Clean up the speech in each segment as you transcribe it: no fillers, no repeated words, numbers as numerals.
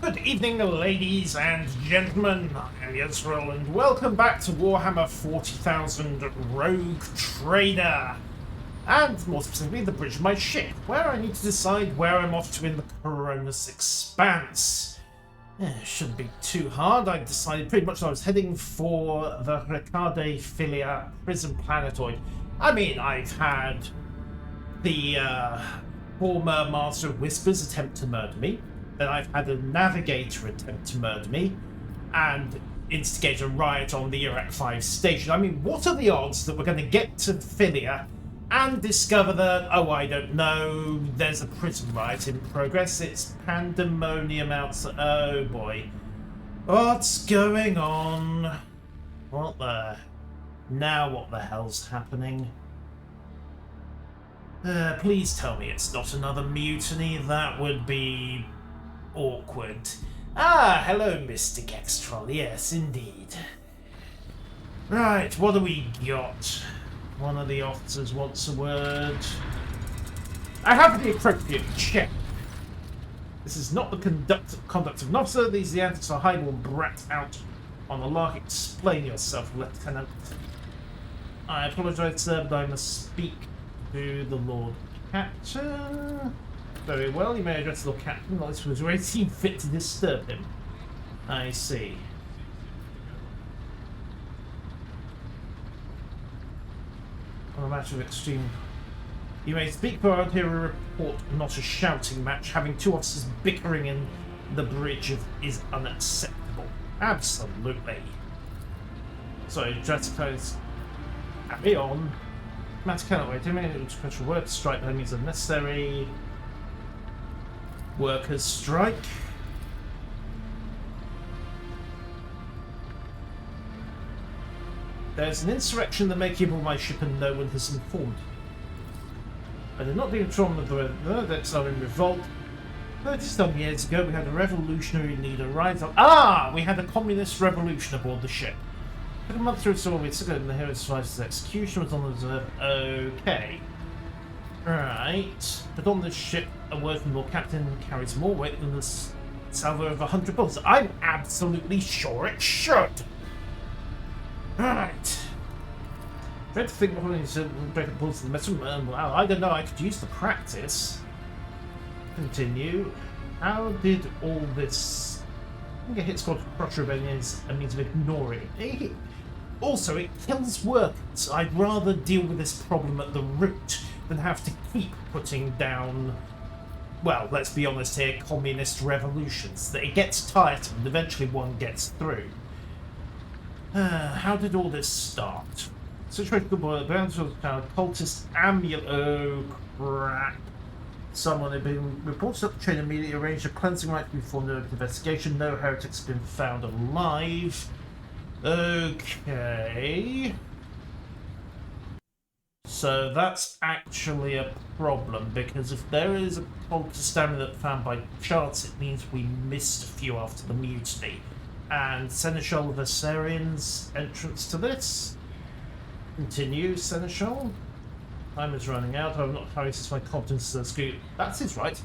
Good evening, ladies and gentlemen. I am Yezreel, and welcome back to Warhammer 40,000 Rogue Trader. And more specifically, the bridge of my ship, where I need to decide where I'm off to in the Coronis Expanse. Shouldn't be too hard. I decided pretty much I was heading for the Recade Filia prison planetoid. I mean, I've had the former Master of Whispers attempt to murder me. Then I've had a navigator attempt to murder me and instigate a riot on the Iraq 5 station. I mean, what are the odds that we're going to get to Philia and discover that, oh, I don't know, there's a prison riot in progress? It's pandemonium outside. Oh boy. What's going on? What the... Now what the hell's happening? Please tell me it's not another mutiny. That would be... awkward. Ah, hello, Mr. Gextrol. Yes, indeed. Right, what do we got? One of the officers wants a word. I have the appropriate check. This is not the conduct of an officer. These are the antics of highborn brat out on the lark. Explain yourself, Lieutenant. I apologise, sir, but I must speak to the Lord Captain. Very well, you may address the Lord Captain. This was where it seemed fit to disturb him. I see. On a matter of extreme... You may speak, but I'll hear a report, not a shouting match. Having two officers bickering in the bridge is unacceptable. Absolutely. Sorry, Draticos. Carry on. Matter cannot wait. Special work, strike enemies if necessary. Workers' strike. There's an insurrection that may keep on my ship and no one has informed. I did not leave control of the Verdecks are in revolt. 30-some years ago we had a revolutionary leader rise up. Ah! We had a communist revolution aboard the ship. Took a month through Soviet ago and the hero survived his execution, was on the reserve. Okay. Right. But on this ship, a word from Lord Captain carries more weight than the salvo of 100 bullets. I'm absolutely sure it should. Right. Dread to think what to break the bullets of the metal. Well, I don't know. I could use the practice. Continue. How did all this? I think a hit squad crush rebellion is a means of ignoring it. Also, it kills workers. I'd rather deal with this problem at the root than have to keep putting down, well, let's be honest here, communist revolutions. It gets tiresome and eventually one gets through. How did all this start? Situation good boy, the cultist amulet. Oh crap. Someone had been reported up the chain immediately, arranged a cleansing rite to be performed in an investigation. No heretics have been found alive. Okay. So that's actually a problem, because if there is a cultist amulet found by chance, it means we missed a few after the mutiny. And Seneschal Versarian's entrance to this. Continue, Seneschal. Time is running out. I will not hurry since my competence is good. That's his right.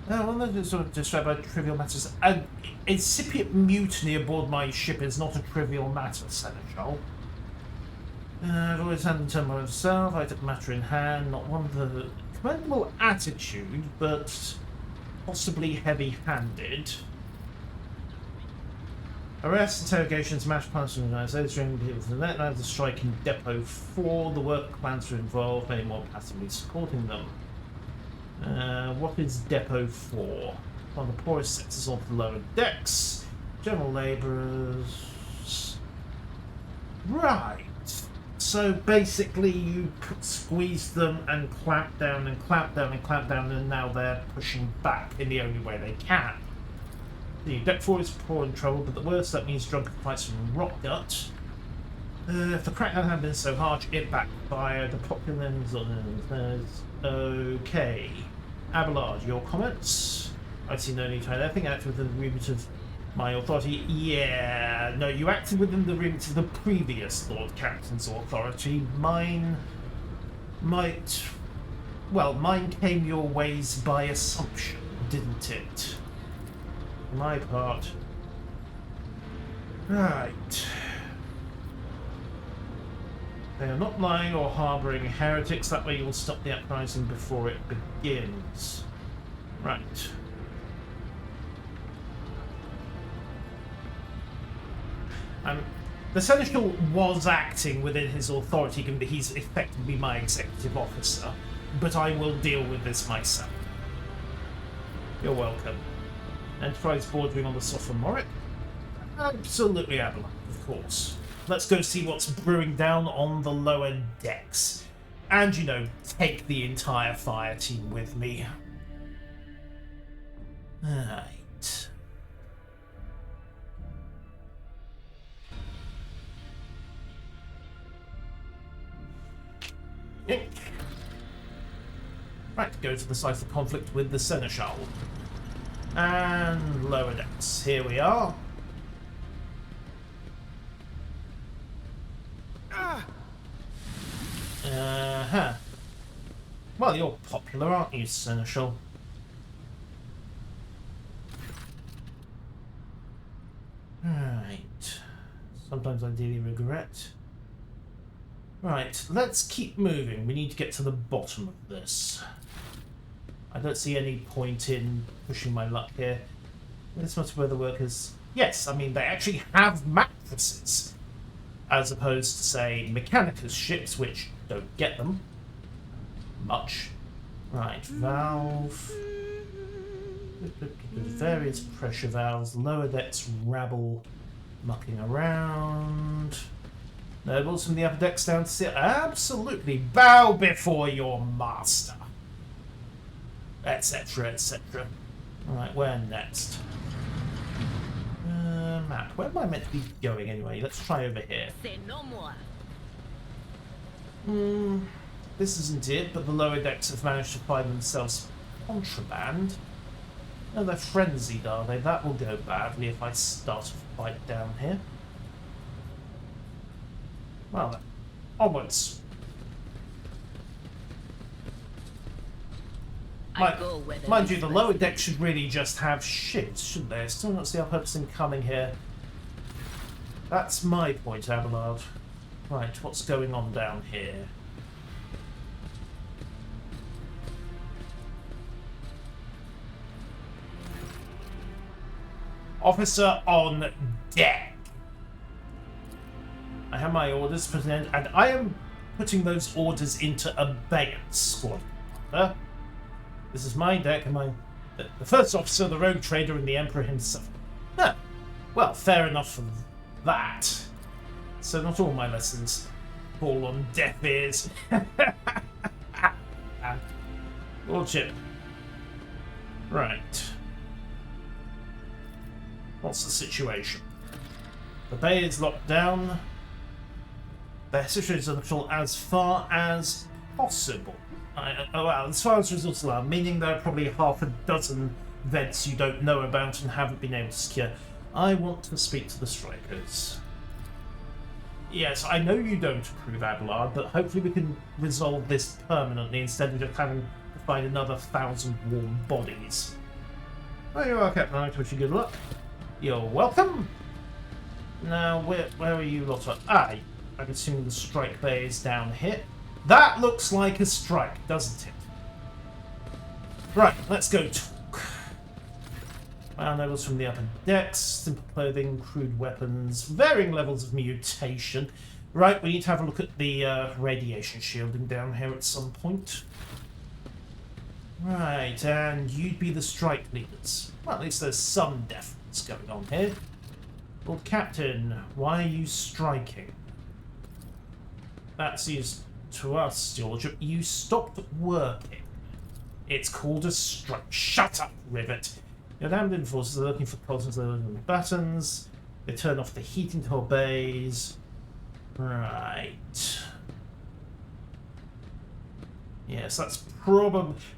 Well, they're sort of distracted by trivial matters. An incipient mutiny aboard my ship is not a trivial matter, Seneschal. I've always had to turn by myself. I took the matter in hand. Not one of the commendable attitude, but possibly heavy-handed. Arrests, interrogations, mass punishment, organization, people to the net, now the strike in Depot 4. The work plans are involved, many more passively supporting them. What is Depot 4? One of the poorest sectors of the lower decks. General labourers. Right. So basically you squeeze them and clamp down and clamp down and clamp down, and now they're pushing back in the only way they can. The deck 4 is poor in trouble, but the worst, that means drunken fights from Rockgut. If the crackdown hadn't been so harsh, it backfired. The popular enemies on okay. Abelard, your comments? I see no need to hide anything. Act within the remit of my authority. Yeah, no, you acted within the remit of the previous Lord Captain's authority. Mine might... Well, mine came your ways by assumption, didn't it? For my part. Right. They are not lying or harbouring heretics. That way you'll stop the uprising before it begins. Right. The Seneschal was acting within his authority, given that he's effectively my executive officer, but I will deal with this myself. You're welcome. Enterprise bordering on the sophomoric? Absolutely, Avalon, of course. Let's go see what's brewing down on the lower decks. And, you know, take the entire fire team with me. Alright. Right, go to the site of conflict with the Seneschal. And lower decks. Here we are. Uh-huh. Well, you're popular, aren't you, Seneschal? Right. Sometimes I dearly regret. Right, let's keep moving. We need to get to the bottom of this. I don't see any point in pushing my luck here. This must be where the workers... Yes, I mean, they actually have mattresses. As opposed to, say, Mechanicus ships, which don't get them. Much. Right, valve. Various pressure valves. Lower decks rabble mucking around. Nobles from the upper decks down to see. Absolutely. Bow before your master. Etc, etc. Alright, where next? Map. Where am I meant to be going anyway? Let's try over here. This isn't it, but the lower decks have managed to find themselves contraband. No, they're frenzied, are they? That will go badly if I start a fight down here. Well then, onwards. Mind you, the lower deck should really just have ships, shouldn't they? I still don't see our purpose in coming here. That's my point, Abelard. Right, what's going on down here? Officer on deck. I have my orders put in, and I am putting those orders into abeyance, squad commander. This is my deck, and the first officer, the rogue trader, and the Emperor himself. Huh. Well, fair enough for that. So not all my lessons fall on deaf ears. Lordship. Right. What's the situation? The bay is locked down. The situation is as far as possible. Well, as far as results allow, meaning there are probably half a dozen vents you don't know about and haven't been able to secure. I want to speak to the strikers. Yes, I know you don't approve, Abelard, but hopefully we can resolve this permanently instead of just having to find another 1,000 warm bodies. There you are, Captain. I wish you good luck. You're welcome. Now, where are you lot of... I'm assuming the strike bay is down here. That looks like a strike, doesn't it? Right, let's go talk. Wow, nobles from the upper decks, simple clothing, crude weapons, varying levels of mutation. Right, we need to have a look at the radiation shielding down here at some point. Right, and you'd be the strike leaders. Well, at least there's some deference going on here. Lord Captain, why are you striking? That seems to us, Your Lordship, you stopped working. It's called a strike. Shut up, Rivet. Your damned forces are looking for cosmos and buttons. They turn off the heating to obeys. Right. Yes,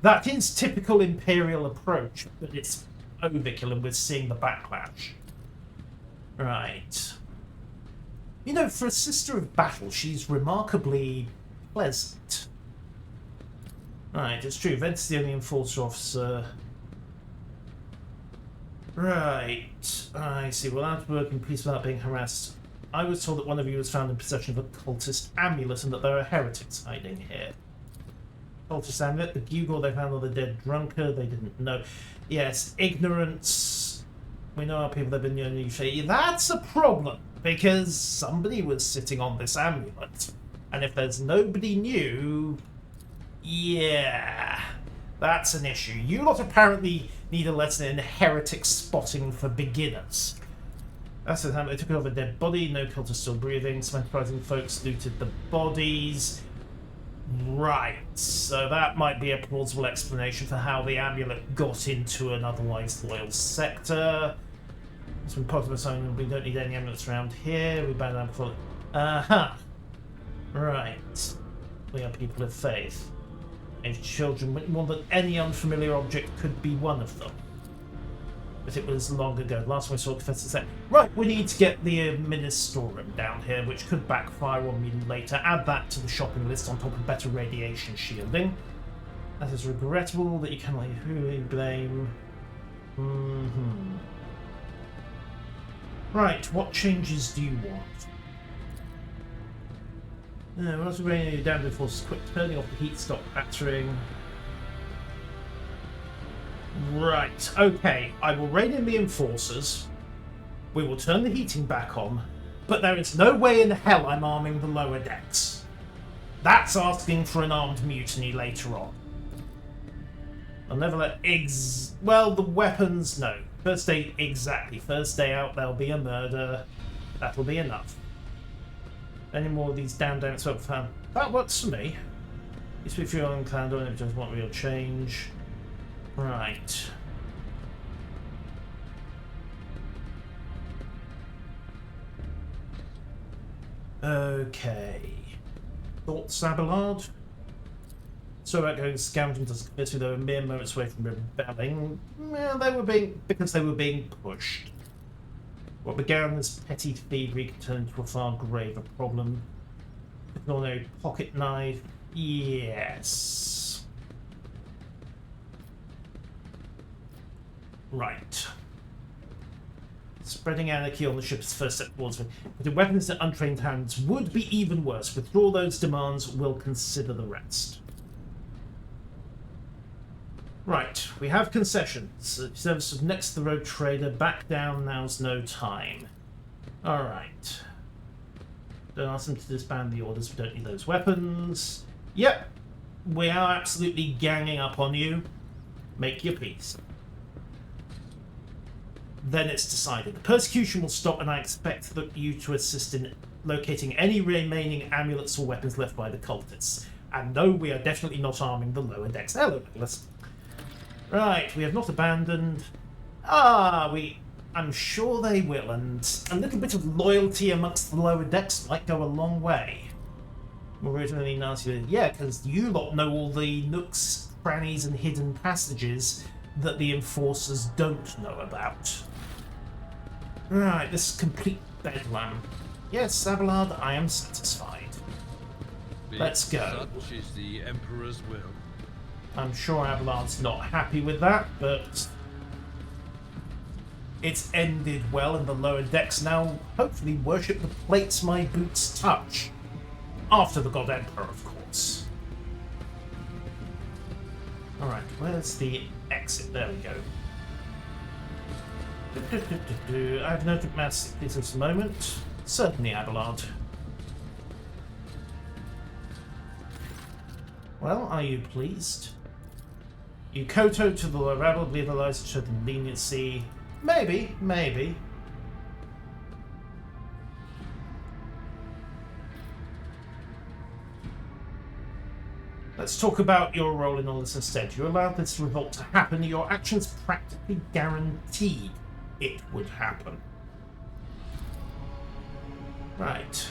that is typical Imperial approach, but it's overkill and we're seeing the backlash. Right. You know, for a sister of battle, she's remarkably pleasant. Right, it's true. Vent's the only enforcer officer. Right. I see. Well, out work in peace without being harassed. I was told that one of you was found in possession of a cultist amulet and that there are heretics hiding here. Cultist amulet, the gewgaw they found on the dead drunkard, they didn't know. Yes, ignorance. We know our people have been known to. That's a problem, because somebody was sitting on this amulet. And if there's nobody new, yeah, that's an issue. You lot apparently need a lesson in heretic spotting for beginners. That's the time they took over a dead body, no cultist still breathing, some enterprising folks looted the bodies. Right, so that might be a plausible explanation for how the amulet got into an otherwise loyal sector. It's been part of us saying we don't need any amulets around here, we banned them before. Aha! Right. We are people of faith. If children, more than any unfamiliar object could be one of them. But it was long ago. Last time I saw Professor said, right, we need to get the Ministorum down here, which could backfire on me later. Add that to the shopping list on top of better radiation shielding. That is regrettable that you can like who you blame. Right, what changes do you want? What else are we going to do? Down to forces quick turning off the heat, stop battering. Right, okay, I will rein in the enforcers. We will turn the heating back on, but there is no way in hell I'm arming the lower decks. That's asking for an armed mutiny later on. I'll never let well, the weapons, no. First day, exactly. First day out, there'll be a murder. That'll be enough. Any more of these damn sort of fan. That works for me. Used to be feeling inclined on it, just want real change. Right. Okay. Thoughts, Abelard? So about going scouting to convince me they were mere moments away from rebelling. Well, because they were being pushed. What began as petty thievery could turn into a far graver problem. An ordinary pocket knife. Yes. Right. Spreading anarchy on the ship is the first step towards it. But in weapons in untrained hands would be even worse. Withdraw those demands, we'll consider the rest. Right, we have concessions. Service of next to the road trader. Back down, now's no time. Alright. Don't ask them to disband the orders, we don't need those weapons. Yep, we are absolutely ganging up on you. Make your peace. Then it's decided. The persecution will stop, and I expect you to assist in locating any remaining amulets or weapons left by the cultists. And no, we are definitely not arming the lower decks. Hello, Nicholas. Right, we have not abandoned. I'm sure they will, and a little bit of loyalty amongst the lower decks might go a long way. More originally nasty, yeah, because you lot know all the nooks, crannies, and hidden passages that the enforcers don't know about. Right, this is complete bedlam. Yes, Abelard, I am satisfied. Let's go. Such is the Emperor's will. I'm sure Abelard's not happy with that, but it's ended well, and the lower decks now hopefully worship the plates my boots touch. After the God Emperor, of course. Alright, where's the exit? There we go. I've noted mass at this moment. Certainly, Abelard. Well, are you pleased? You kowtow to the rebel, believe the lies show them leniency. Maybe, maybe. Let's talk about your role in all this instead. You allowed this revolt to happen. Your actions practically guaranteed it would happen. Right.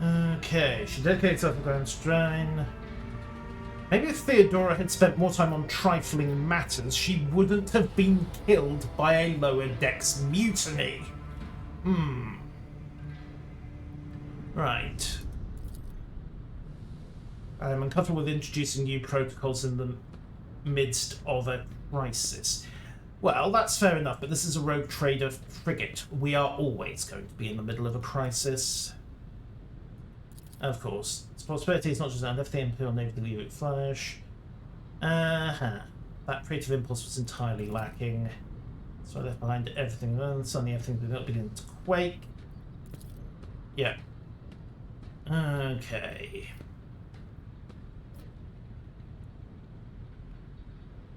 Okay, she dedicates herself to Grand Strain. Maybe if Theodora had spent more time on trifling matters, she wouldn't have been killed by a lower decks mutiny. Right. I'm uncomfortable with introducing new protocols in the midst of a crisis. Well, that's fair enough, but this is a rogue trader frigate. We are always going to be in the middle of a crisis. Of course. Its prosperity is not just around everything Imperial Navy to leave it flash. That creative impulse was entirely lacking. So I left behind everything. Well, suddenly everything did not begin to quake. Yeah. Okay.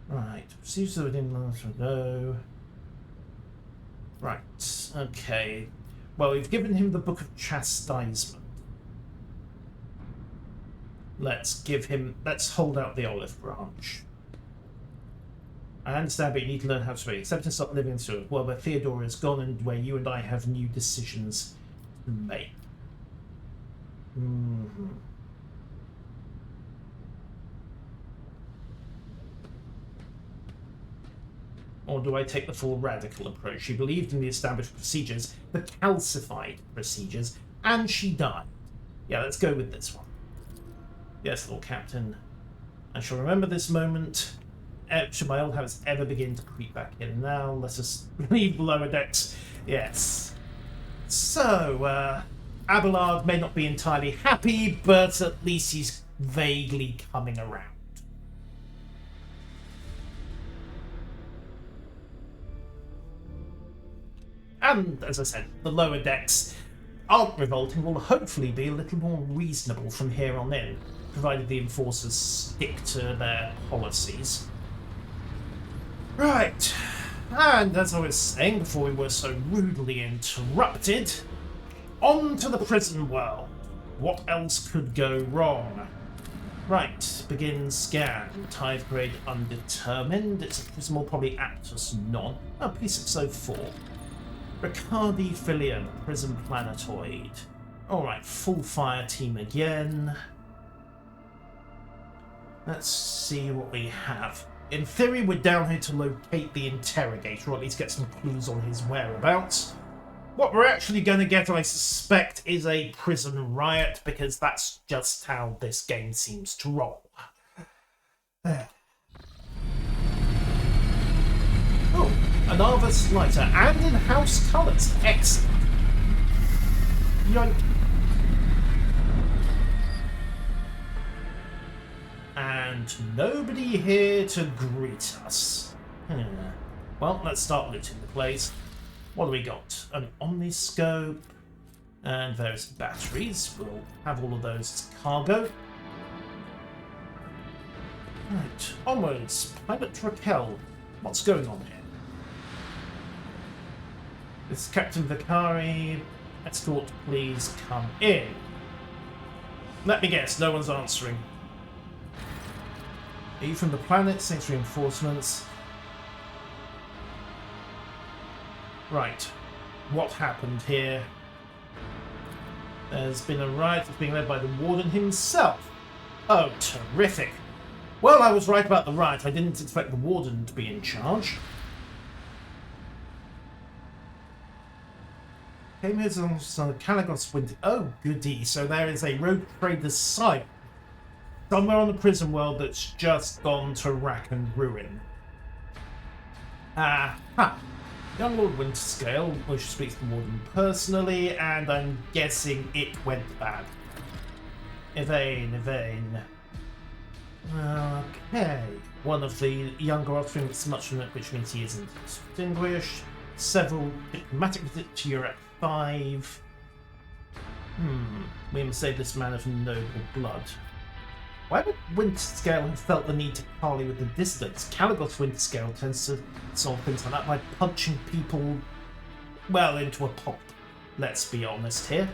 Right. Seems to within months ago. Right. Okay. Well, we've given him the Book of Chastisement. Let's hold out the olive branch. I understand, but you need to learn how to speak. Accept and stop living through it. Well, where Theodora is gone and where you and I have new decisions to make. Or do I take the full radical approach? She believed in the established procedures, the calcified procedures, and she died. Yeah, let's go with this one. Yes, Lord Captain. I shall remember this moment. Should my old habits ever begin to creep back in. Now, let us leave lower decks. Yes. So, Abelard may not be entirely happy, but at least he's vaguely coming around. And, as I said, the lower decks aren't revolting, will hopefully be a little more reasonable from here on in, provided the enforcers stick to their policies. Right, and as I was saying before we were so rudely interrupted, on to the prison world. What else could go wrong? Right, begin scan. Tithe grade undetermined. It's a prison, probably Aptus non. Oh, P604. Ricardi Filion, prison planetoid. Alright, full fire team again. Let's see what we have. In theory, we're down here to locate the interrogator, or at least get some clues on his whereabouts. What we're actually going to get, I suspect, is a prison riot, because that's just how this game seems to roll. Oh, an Arvus lighter, and in house colours. Excellent. Yoink. And nobody here to greet us. Well, let's start looting the place. What do we got? An omniscope and various batteries. We'll have all of those as cargo. Right, onwards. Pilot Raquel. What's going on here? This is Captain Vicari. Escort, please come in. Let me guess, no one's answering. Are you from the planet? Thanks reinforcements. Right. What happened here? There's been a riot that's being led by the Warden himself. Oh, terrific. Well, I was right about the riot. I didn't expect the Warden to be in charge. Came here on Caligos Winter. Oh, goody. So there is a rogue trader's site somewhere on the prison world that's just gone to rack and ruin. Young Lord Winterscale wishes to speak to the Warden personally, and I'm guessing it went bad. Yvain. Okay. One of the younger offerings, much from it, which means he isn't distinguished. Several diplomatic visits to Europe 5. We must save this man of noble blood. Why would Winterscale have felt the need to parley with the dissidents? Caligos Winterscale tends to solve things like that by punching people, well, into a pot. Let's be honest here.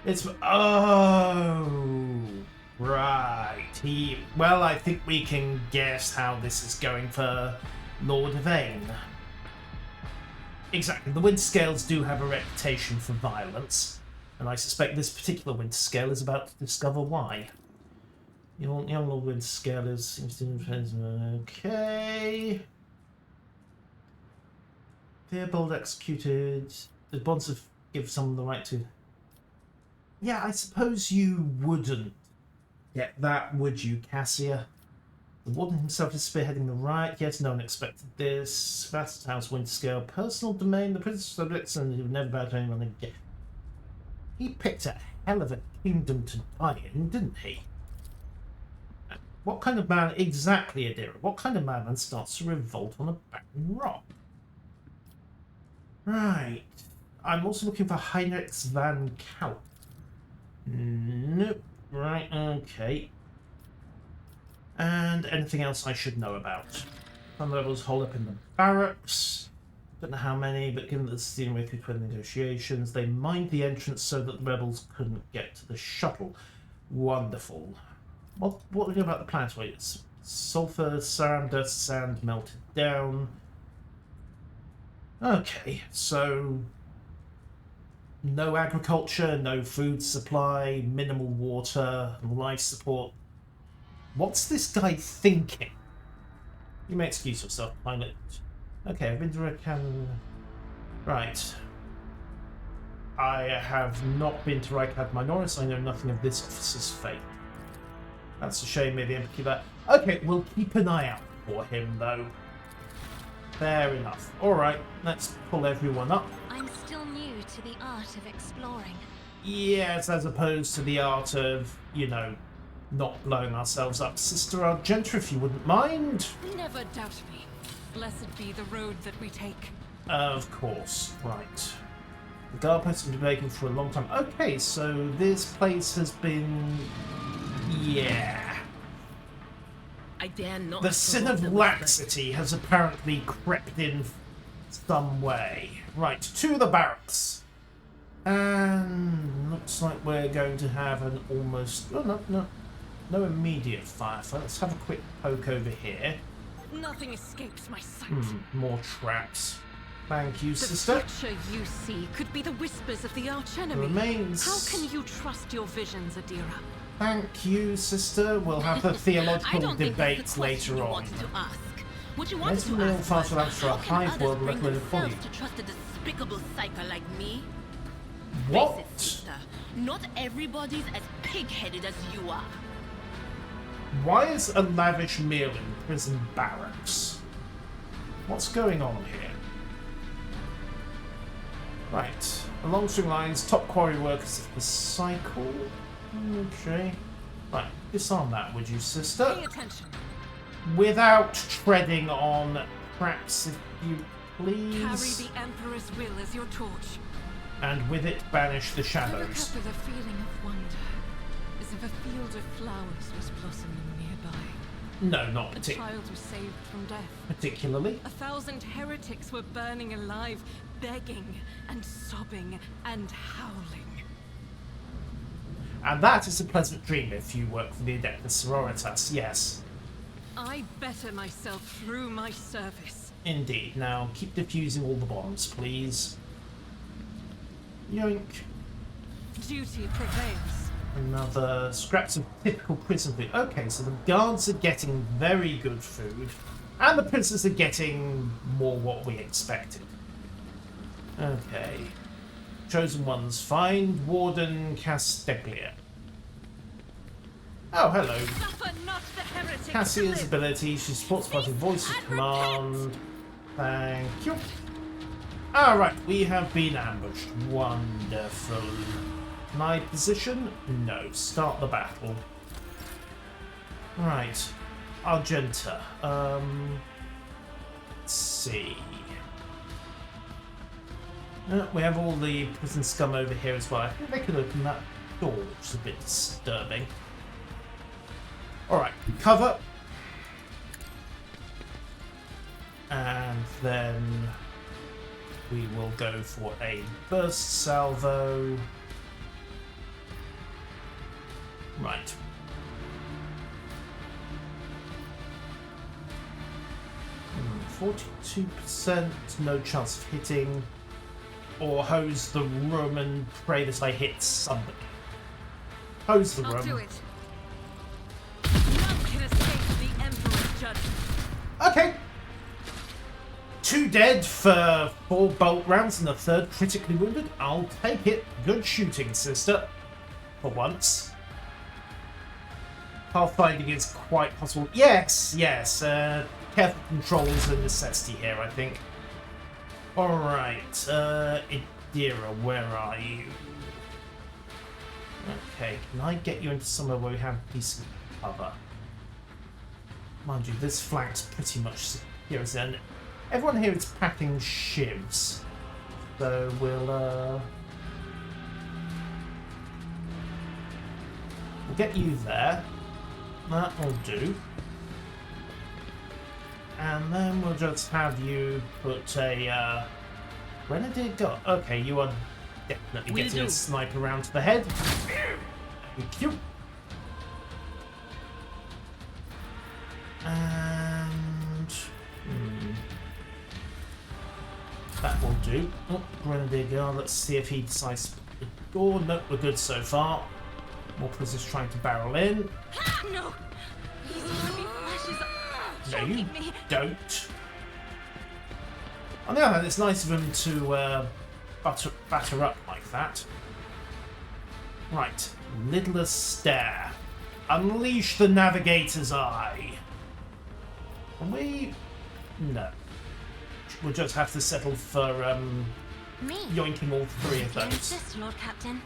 It's... Oh... Right. Well, I think we can guess how this is going for Lord Yvain. Exactly. The Winterscales do have a reputation for violence, and I suspect this particular Winterscale is about to discover why. Young Lord Winterscale seems to... Okay. Theobald executed. The bonds have give someone the right to... Yeah, I suppose you wouldn't get that, would you, Cassia? The warden himself is spearheading the riot. Yes, no one expected this. Vast house, winter scale, personal domain, the prince's subjects, and he would never bow to anyone again. He picked a hell of a kingdom to die in, didn't he? What kind of man exactly, Adira? What kind of man starts to revolt on a barren rock? Right. I'm also looking for Heinrich van Kalk. Nope. Right, okay. And anything else I should know about? Some rebels hold up in the barracks. Don't know how many, but given that this is the way through the negotiations, they mined the entrance so that the rebels couldn't get to the shuttle. Wonderful. What do we know about the planetoid? It's sulfur, saram, dust, sand melted down. Okay, so no agriculture, no food supply, minimal water, life support. What's this guy thinking? You may excuse yourself, pilot. Okay, I've been to a can. Right. I have not been to Rykad Minoris. I know nothing of this officer's fate. That's a shame, maybe empathy that. Okay, we'll keep an eye out for him, though. Fair enough. Alright, let's pull everyone up. I'm still new to the art of exploring. Yes, as opposed to the art of, you know, not blowing ourselves up. Sister Argenta, if you wouldn't mind. Never doubt me. Blessed be the road that we take. Of course. Right. The guard post has been making for a long time. Okay, so this place has been... yeah. I dare not. The sin of laxity has apparently crept in some way. Right, to the barracks. And looks like we're going to have an almost... oh, no immediate firefight. Let's have a quick poke over here. Nothing escapes my sight. More traps. Thank you, The sister. future you see could be the whispers of the archenemy. Remains. How can you trust your visions, Adira? Thank you, sister. We'll have a I theological don't think debate that's the question later you on. wanted to ask. What you wanted Let's to kneel ask fast was, enough for a how can hive others world bring recommended for you? themselves to trust a despicable psycho like me? What? Face it, sister. Not everybody's as pig-headed as you are. Why is a lavish meal in prison barracks? What's going on here? Right. Along string lines, top quarry workers of the cycle. Okay. Right. Disarm that, would you, sister? Pay attention. Without treading on traps, if you please. Carry the Emperor's will as your torch. And with it, banish the I look shadows. up with a feeling of wonder, as if a field of flowers was blossoming nearby. No, not A child was saved from death. particularly. 1,000 heretics were burning alive, begging and sobbing and howling. And that is a pleasant dream if you work for the Adeptus Sororitas, yes. I better myself through my service. Indeed. Now, keep diffusing all the bombs, please. Yoink. Duty prevails. Another scraps of typical prison food. Okay, so the guards are getting very good food, and the prisoners are getting more what we expected. Okay. Chosen ones, find Warden Casteglia. Oh, hello. Suffer not the heretics to Cassia's live. ability, she supports fighting voice of and command. Thank you. Alright, we have been ambushed. Wonderful. My position? No. Start the battle. Right. Argenta. Let's see. We have all the prison scum over here as well. I think they could open that door, which is a bit disturbing. Alright, cover. And then we will go for a burst salvo. Right. Hmm, 42%, no chance of hitting. Or hose the room and pray that I hit somebody. Hose the I'll room. do it. None can escape the Emperor's judgment. Okay. 2 dead for 4 bolt rounds and a third critically wounded. I'll take it. Good shooting, sister. For once. Pathfinding is quite possible. Yes, yes. Careful control is a necessity here, I think. Alright, Idira, where are you? Okay, can I get you into somewhere where we have decent cover? Mind you, this flank's pretty much secure as then. Everyone here is packing shivs. So we'll get you there. That will do. And then we'll just have you put a Grenadier gun. Okay, you are definitely getting a sniper round to the head. Thank you. And that will do. Oh, Grenadier gun. Let's see if he decides to put the door. Nope, we're good so far. More prisoners trying to barrel in. No! These heavy flashes are No, you choking me. don't. On the other hand, it's nice of him to batter up like that. Right, Lidless Stare. Unleash the Navigator's Eye. Can we? No. We'll just have to settle for Me? yoinking all three of You those. insist, Lord Captain.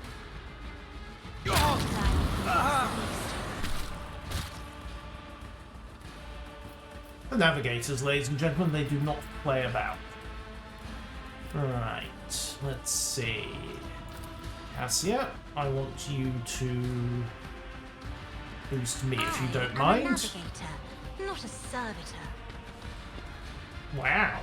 The Navigators, ladies and gentlemen, they do not play about. Right, let's see. Cassia, I want you to boost me if you don't I'm a mind. navigator, not a servitor. Wow.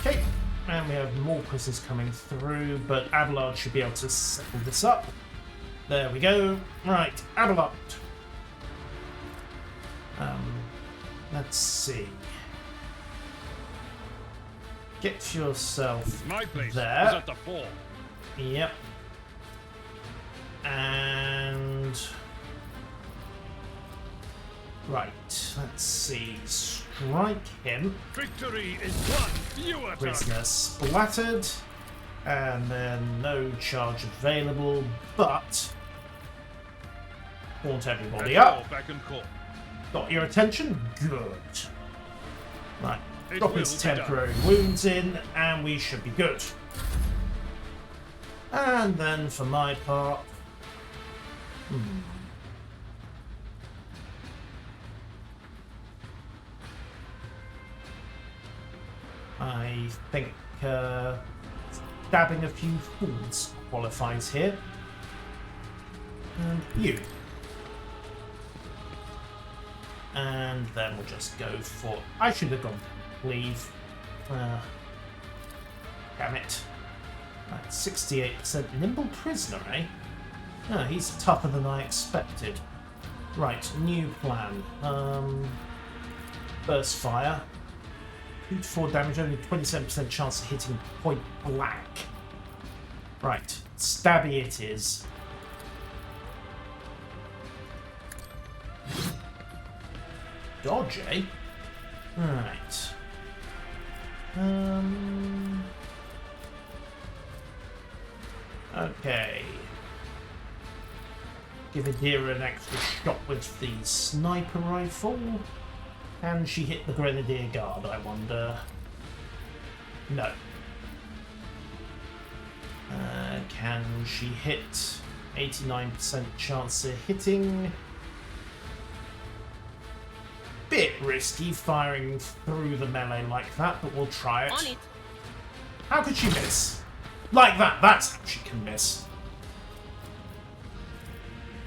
Okay, and we have more prisoners coming through, but Abelard should be able to settle this up. There we go. Right, Abelard. Let's see. Get yourself My place there. is at the fore. Yep. And right, let's see. Strike him. Victory is won. You attack. Prisoner splattered. And then no charge available, but haunt everybody up. Back in court. Got your attention? Good. Right. It Drop will his be temporary wounds in, and we should be good. And then for my part... I think stabbing a few fools qualifies here. And you. And then we'll just go for... I should have gone leave. Damn it. Right, 68% nimble prisoner, eh? Oh, he's tougher than I expected. Right, new plan. Burst fire. 2 to 4 damage, only 27% chance of hitting point blank. Right, stabby it is. Dodge, eh? Right. Okay. Give Adira an extra shot with the sniper rifle. Can she hit the Grenadier Guard, I wonder? No. Can she hit 89% chance of hitting? Bit risky firing through the melee like that, but we'll try it. On it. How could she miss? Like that, that's how she can miss.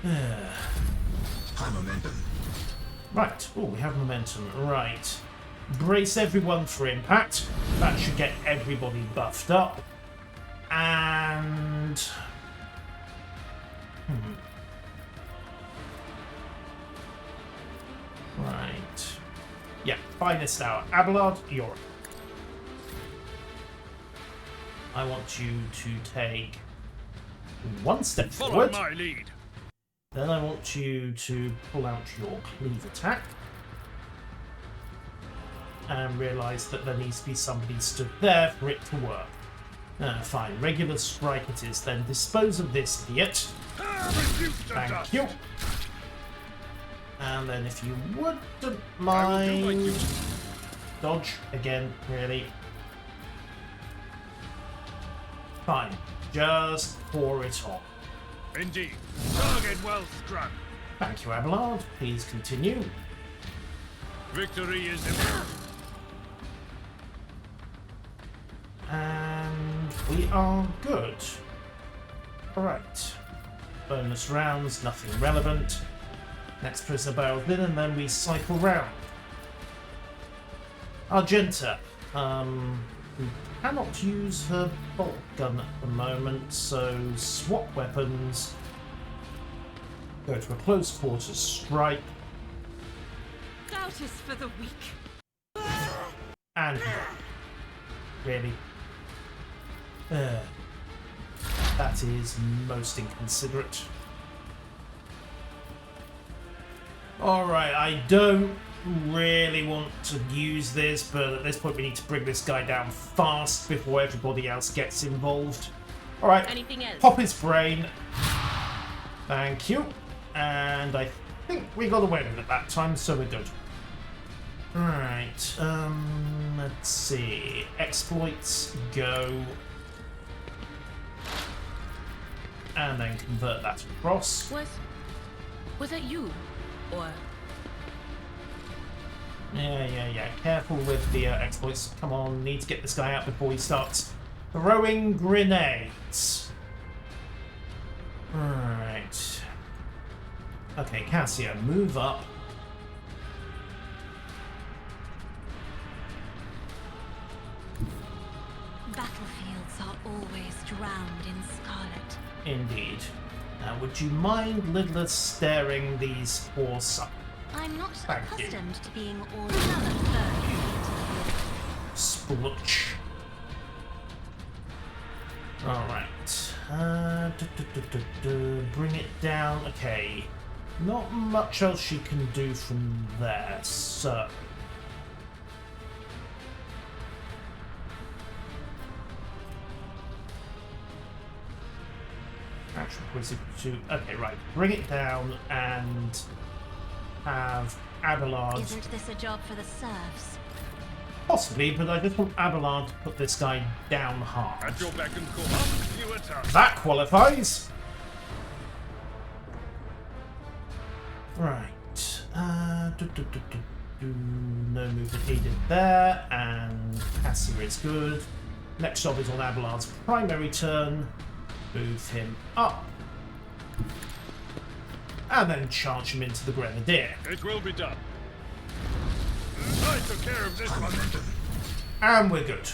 High momentum. Right, oh, we have momentum. Right. Brace everyone for impact. That should get everybody buffed up. And... Right. Yeah, finest hour. Abelard, you're up. I want you to take one step Follow forward. my lead. Then I want you to pull out your cleave attack. And realise that there needs to be somebody stood there for it to work. Fine, regular strike it is. Then dispose of this idiot. Reduce to Thank dust. you. And then if you wouldn't I will do like mind... you. Dodge again, really. Fine. Just pour it on. Indeed. Target well struck. Thank you, Abelard. Please continue. Victory is imminent. And we are good. Alright. Bonus rounds, nothing relevant. Next prisoner barrels in, and then we cycle round. Argenta. We cannot use her bolt gun at the moment, so swap weapons. Go to a close quarters strike. Doubt is for the weak. And really, that is most inconsiderate. Alright, I don't really want to use this, but at this point we need to bring this guy down fast before everybody else gets involved. Alright, Anything else? pop his brain. Thank you. And I think we got away with it that time, so we're good. Right, let's see. Exploits, go. And then convert that across. Was it you? Or Yeah. Careful with the exploits. Come on, need to get this guy out before he starts throwing grenades. Right. Okay, Cassia, move up. battlefields are always drowned in scarlet. Indeed. Now, would you mind Lidless staring these poor suckers? I'm not Thank you. accustomed to being all another Splutch. Alright. Bring it down. Okay. Not much else you can do from there, so... Action points to... Okay, right. Bring it down and have Abelard... Isn't this a job for the serfs? Possibly, but I just want Abelard to put this guy down hard. At your beck and call. You attack. That qualifies! Right. No movement needed there, and Cassia is good. Next job is on Abelard's primary turn. Move him up. And then charge him into the Grenadier. It will be done. I took care of this one. And we're good.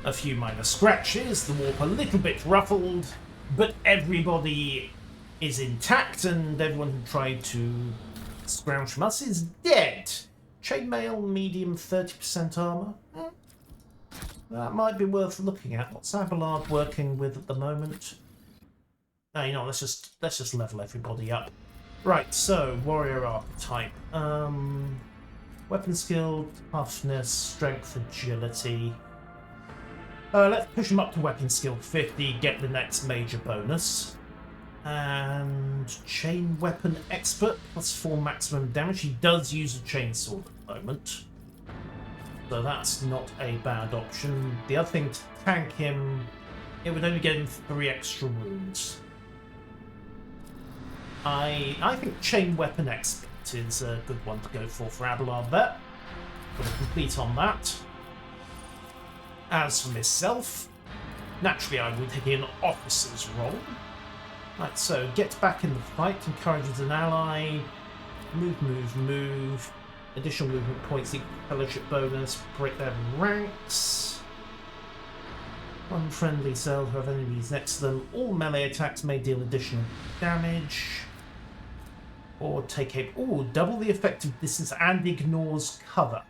A few minor scratches, the warp a little bit ruffled, but everybody is intact and everyone who tried to scrounge from us is dead. Chainmail, medium, 30% armor. That might be worth looking at. What's Abelard working with at the moment? You know, let's just level everybody up. Right, so warrior archetype. Weapon skill, toughness, strength, agility. Let's push him up to weapon skill 50, get the next major bonus. And chain weapon expert, +4 maximum damage. He does use a chainsaw at the moment, so that's not a bad option. The other thing, to tank him, it would only get him 3 extra wounds. I think chain weapon expert is a good one to go for Abelard there. Got a complete on that. As for myself, naturally I would take an officer's role. Right, so get back in the fight, encourages an ally, move. Additional movement points equal fellowship bonus, break their ranks. One friendly cell who have enemies next to them. All melee attacks may deal additional damage. Or take a... Ooh, double the effective distance and ignores cover.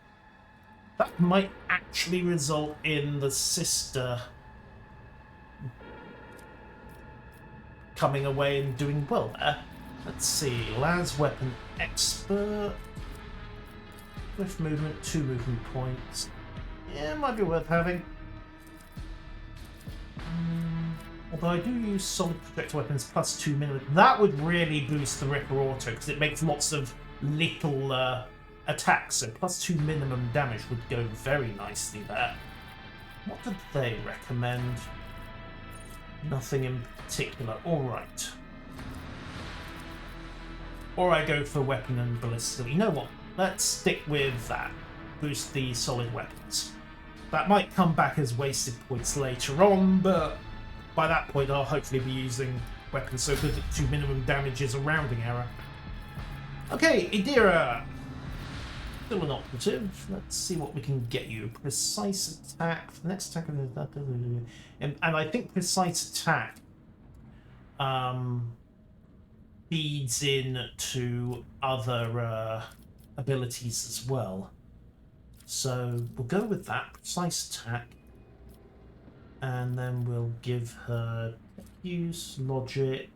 That might actually result in the sister coming away and doing well there. Let's see. Las weapon expert. Swift movement, 2 movement points. Yeah, it might be worth having. What Although I do use solid projectile weapons plus 2 minimum. That would really boost the Ripper Auto because it makes lots of little attacks. So plus 2 minimum damage would go very nicely there. What did they recommend? Nothing in particular. Alright. Or I go for weapon and ballistic. You know what? Let's stick with that. Boost the solid weapons. That might come back as wasted points later on, but by that point I'll hopefully be using weapons so good that 2 minimum damage is a rounding error. Okay, Idira. Still an operative. Let's see what we can get you. Precise attack. Next attack. And I think precise attack feeds in to other abilities as well. So we'll go with that. Precise attack. And then we'll give her use, logic,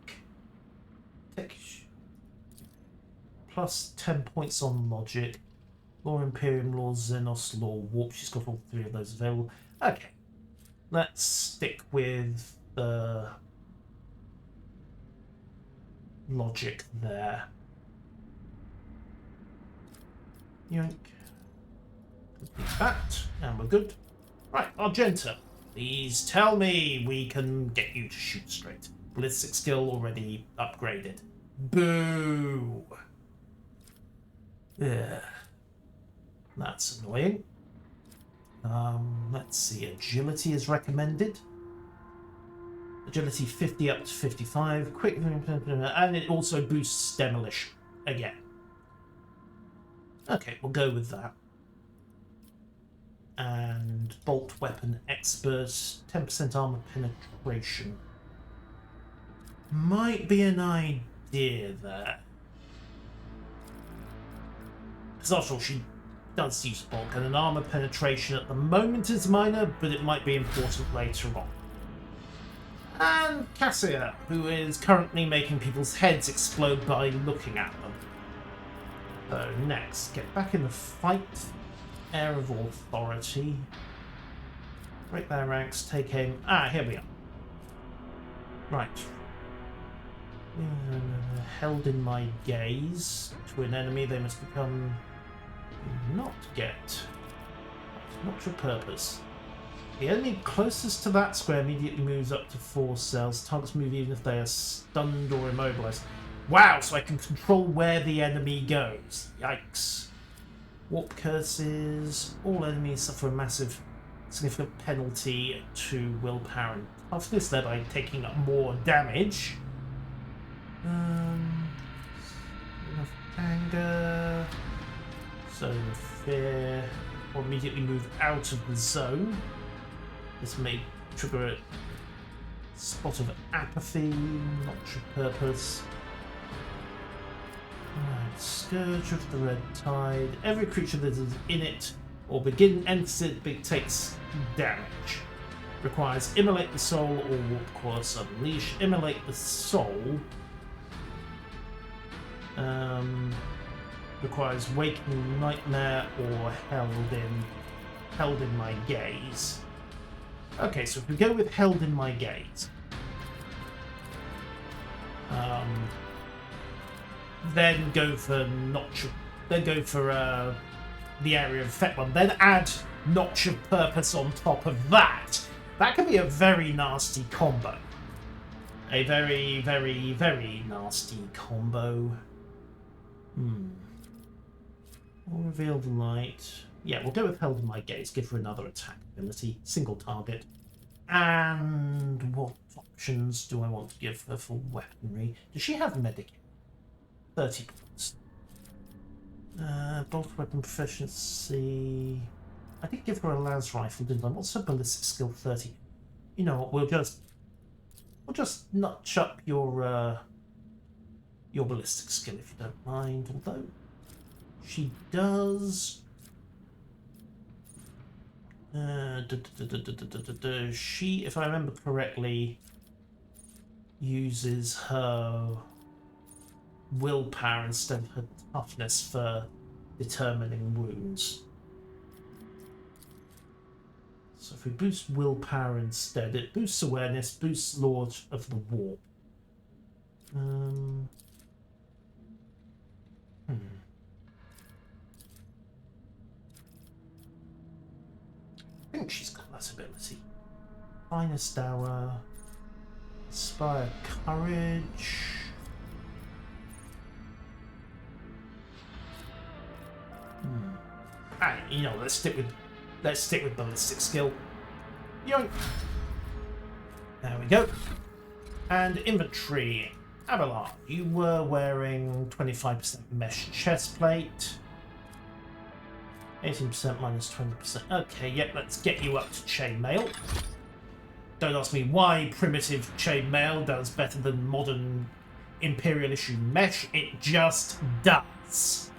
tech, plus 10 points on logic. Law Imperium, Law Xenos, Law Warp. She's got all 3 of those available. Okay. Let's stick with the logic there. Yoink. Complete that, and we're good. Right, Argenta. Please tell me we can get you to shoot straight. Ballistic skill already upgraded. Boo! Yeah. That's annoying. Let's see. Agility is recommended. Agility 50 up to 55. Quick, and it also boosts demolition again. Okay, we'll go with that. And bolt weapon expert, 10% armor penetration. Might be an idea there. Because after all, she does use bulk, and an armor penetration at the moment is minor, but it might be important later on. And Cassia, who is currently making people's heads explode by looking at them. So next, get back in the fight. Air of authority. Break their ranks, take aim. Ah, here we are. Right. Held in my gaze. To an enemy, they must become... not get. Not your purpose. The enemy closest to that square immediately moves up to 4 cells. Targets move even if they are stunned or immobilized. Wow, so I can control where the enemy goes. Yikes. Warp curses. All enemies suffer a massive, significant penalty to willpower and toughness, thereby taking up more damage. Enough anger. So fear. Or immediately move out of the zone. This may trigger a spot of apathy, not your purpose. Right, Scourge of the Red Tide. Every creature that is in it or enters it takes damage. Requires Immolate the Soul or Warp Course Unleash. Immolate the Soul requires Waking Nightmare or Held in My Gaze. Okay, so if we go with Held in My Gaze, then go for the area of effect one, then add Notch of Purpose on top of that. That can be a very nasty combo. A very, very, very nasty combo. I'll reveal the light. Yeah, we'll go with Held in My Gaze, give her another attack ability, single target. And what options do I want to give her for weaponry? Does she have medic? 30 points. Bolt weapon proficiency. I did give her a las rifle, didn't I? What's her ballistic skill? 30. You know what? We'll just notch up your ballistic skill if you don't mind. Although she does. She, if I remember correctly, uses her willpower instead of her toughness for determining wounds. So if we boost willpower instead, it boosts awareness, boosts Lord of the Warp. I think she's got that ability. Finest Hour, Inspire Courage. And you know, let's stick with ballistic skill. Yoink. There we go. And inventory. Abelard, you were wearing 25% mesh chest plate. 18% minus 20%. Okay, yep, let's get you up to chainmail. Don't ask me why primitive chainmail does better than modern Imperial issue mesh. It just does.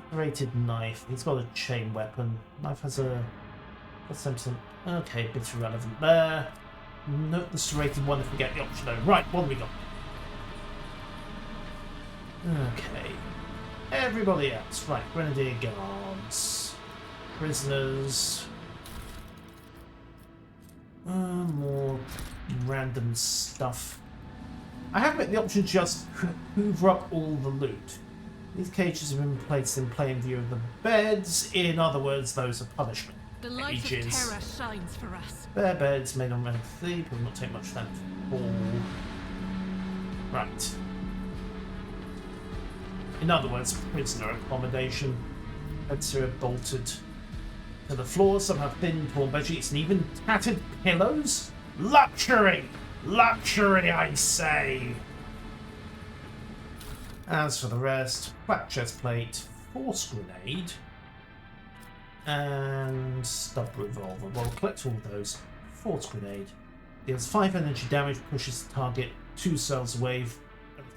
Serrated knife. He's got a chain weapon. Knife has a... What's 10%? Okay, a bit irrelevant there. Note the serrated one if we get the option though. Right, what have we got? Okay. Everybody else. Right, Grenadier Guards. Prisoners. More random stuff. I have the option to just hoover up all the loot. These cages have been placed in plain view of the beds. In other words, those are punishment. The light of terror shines for us. Bare beds made on random sleep will not take much time to fall. Right. In other words, prisoner accommodation. Beds are bolted to the floor. Some have thin, torn bed sheets and even tattered pillows. Luxury! Luxury, I say! As for the rest, flat chest plate, force grenade, and stub revolver. Well, collect all of those. Force grenade deals 5 energy damage, pushes the target 2 cells away if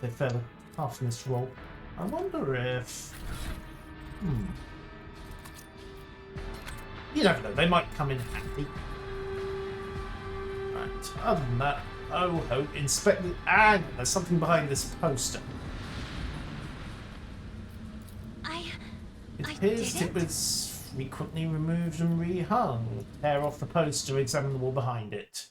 they fail a toughness roll. I wonder if... You never know, they might come in handy. Right, other than that, oh ho, inspect the... And there's something behind this poster. It appears it was frequently removed and rehung. Tear off the poster, examine the wall behind it.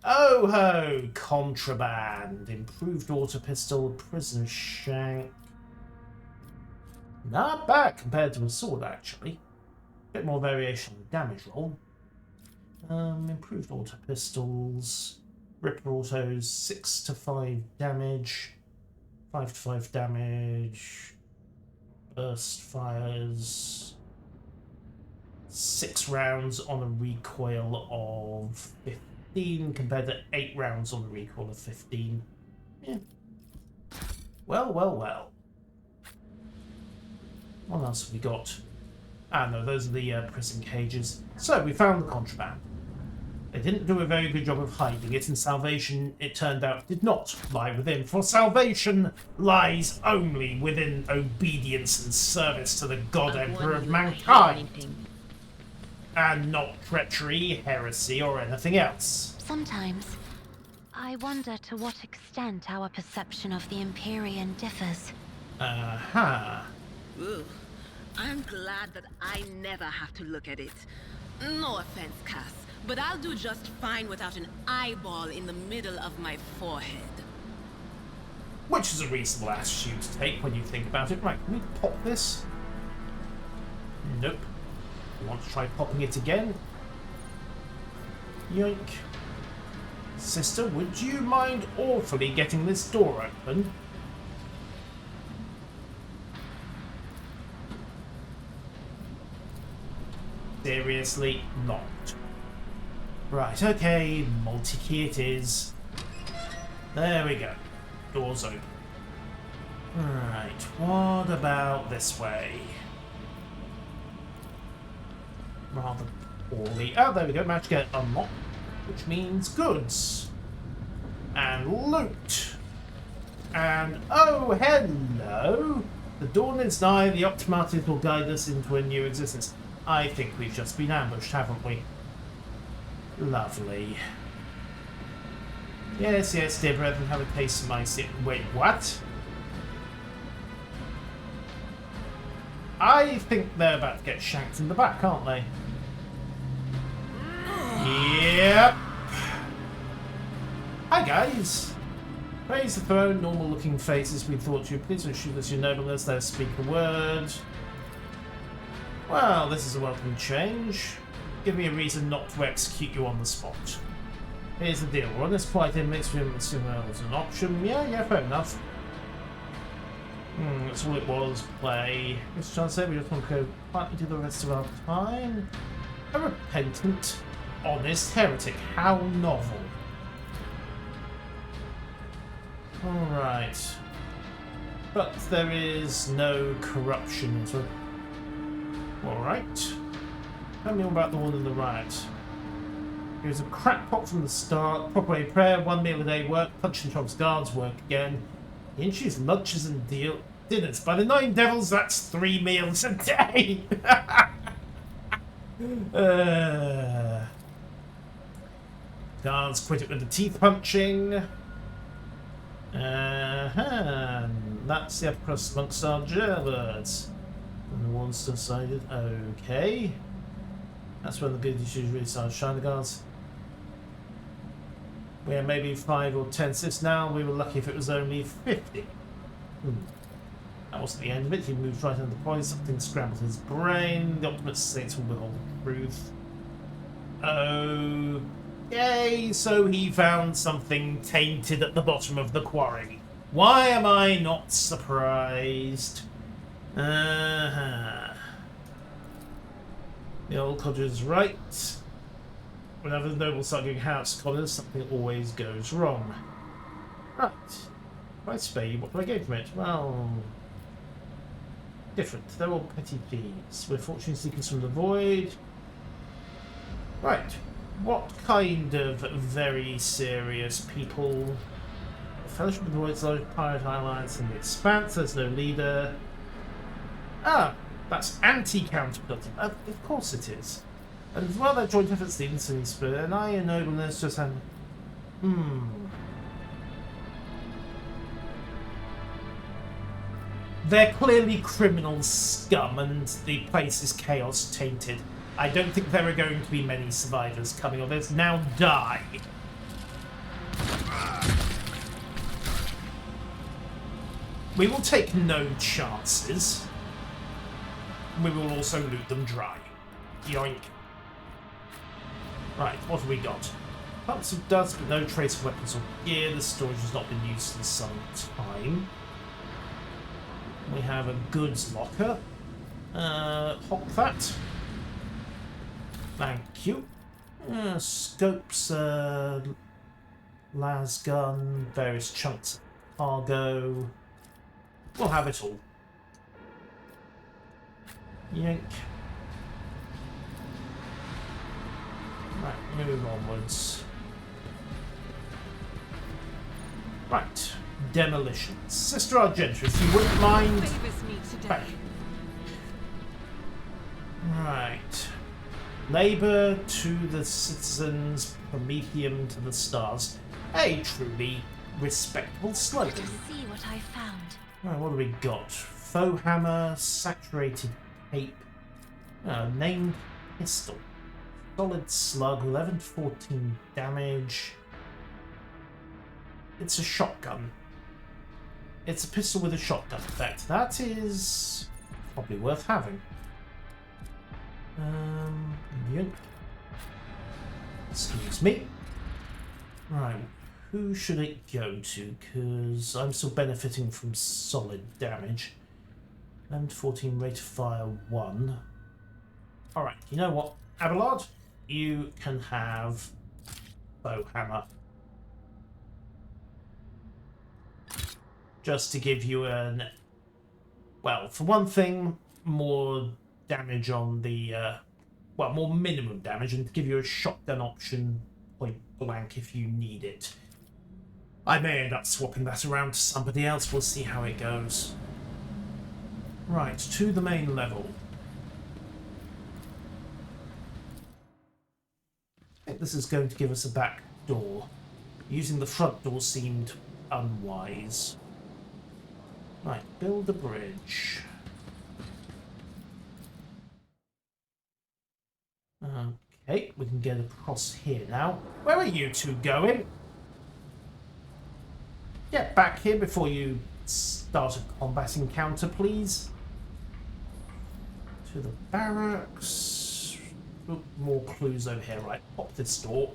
Oh ho! Contraband. Improved auto pistol, prison shank. Not bad compared to a sword, actually. Bit more variation on the damage roll. Improved auto pistols. Ripper autos, 6 to 5 damage. 5 to 5 damage. Burst fires. 6 rounds on a recoil of 15 compared to 8 rounds on a recoil of 15. Yeah. Well, well, well. What else have we got? Ah, no, those are the prison cages. So, we found the contraband. They didn't do a very good job of hiding it, and salvation, it turned out, did not lie within. For salvation lies only within obedience and service to the God Emperor of mankind. And not treachery, heresy, or anything else. Sometimes, I wonder to what extent our perception of the Empyrean differs. Aha. Ooh, I'm glad that I never have to look at it. No offense, Cass, but I'll do just fine without an eyeball in the middle of my forehead. Which is a reasonable attitude to take when you think about it. Right, can we pop this? Nope. You want to try popping it again? Yoink. Sister, would you mind awfully getting this door open? Seriously, not. Right, okay, multi-key it is. There we go. Doors open. Right, what about this way? Rather poorly. Oh, there we go, managed to get unlocked, which means goods. And loot. And, oh, hello! The dawn is nigh, the Optimatis will guide us into a new existence. I think we've just been ambushed, haven't we? Lovely. Yes, yes, dear brethren, have a taste of my sin. Wait, what? I think they're about to get shanked in the back, aren't they? Yep. Hi guys. Praise the throne, normal looking faces we thought you. Please don't shoot us, your nobleness, let us speak a word. Well, this is a welcome change. Give me a reason not to execute you on the spot. Here's the deal. We're on this quiet in mixed room as an option. Yeah, fair enough. That's all it was. Play. Mr. Chancellor, we just want to go quietly do the rest of our time. A repentant, honest heretic. How novel. Alright. But there is no corruption. So... Alright. Tell me all about the one in the right. He was a crackpot from the start. Proper way prayer, 1 meal a day work, punching Trump's guards work again. He introduced lunches and dinners. By the 9 devils, that's 3 meals a day. Guards quit it with the teeth punching. That's the upper crust amongst our jailbirds. And the ones decided, okay. That's when the good issues really started shining, the guards. We had maybe 5 or 10 assists now. We were lucky if it was only 50. That wasn't the end of it. He moved right under the point. Something scrambled his brain. The ultimate states will withhold the truth. Okay, so he found something tainted at the bottom of the quarry. Why am I not surprised? The old codger's right. Whenever the nobles start getting house scholars, something always goes wrong. Right. If I spare you, what do I gain from it? Well... different. They're all petty thieves. We're fortune seekers from the void. Right. What kind of very serious people? The Fellowship of the Void's large pirate alliance in the Expanse. There's no leader. Ah, that's anti-counterculture. Of course it is. And as well, that joint effort Stevenson Spirit and I and nobleness just have... They're clearly criminal scum and the place is chaos tainted. I don't think there are going to be many survivors coming of this. Now die. We will take no chances. We will also loot them dry. Yoink. Right, what have we got? Pumps of dust, but no trace of weapons or gear. The storage has not been used in some time. We have a goods locker. Hop that. Thank you. Scopes, las gun, various chunks of cargo. We'll have it all. Yank. Right, move onwards. Right, demolitions. Sister Argenta, if you wouldn't mind. Back. Right. Labour to the citizens, Prometheum to the stars. A truly respectable slogan. Let us see what I found. Right, what do we got? Faux hammer, saturated tape, named pistol. Solid slug, 11 to 14 damage. It's a shotgun. It's a pistol with a shotgun effect. That is probably worth having. Yep. Excuse me. Right, who should it go to? Because I'm still benefiting from solid damage. 11 to 14 rate of fire 1. Alright, you know what? Abelard, you can have bow hammer. Just to give you an... well, for one thing, more damage on the... well, more minimum damage, and to give you a shotgun option point blank if you need it. I may end up swapping that around to somebody else. We'll see how it goes. Right, to the main level. I think this is going to give us a back door. Using the front door seemed unwise. Right, build a bridge. Okay, we can get across here now. Where are you two going? Get back here before you start a combat encounter, please. To the barracks. Ooh, more clues over here. Right, pop this door.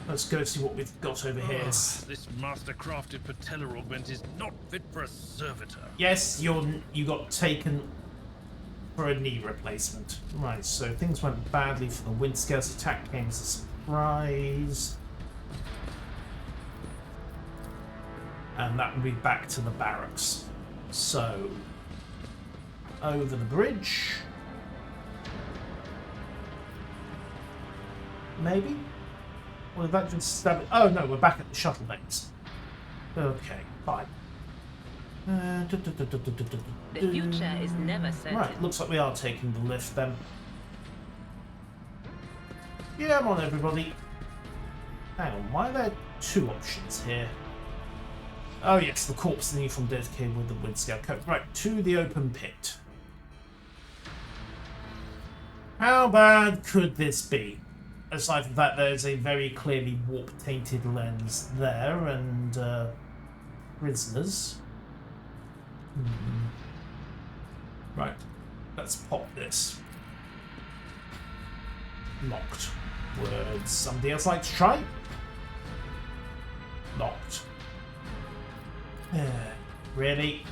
Let's go see what we've got over here. This master-crafted patella augment is not fit for a servitor. Yes, you got taken for a knee replacement. Right, so things went badly for the Windscare's attack came as a surprise. And that will be back to the barracks. So, over the bridge. Maybe? Or did that just stab it? Oh no, we're back at the shuttle lanes. Okay, fine. The future is never certain. Right, looks like we are taking the lift then. Yeah, come on everybody. Hang on, why are there two options here? Oh yes, the corpse thingy from Death came with the Windscare coat. Right, to the open pit. How bad could this be? Aside from that, there's a very clearly warp-tainted lens there, and prisoners. Right, let's pop this. Locked. Would somebody else like to try? Locked. Really?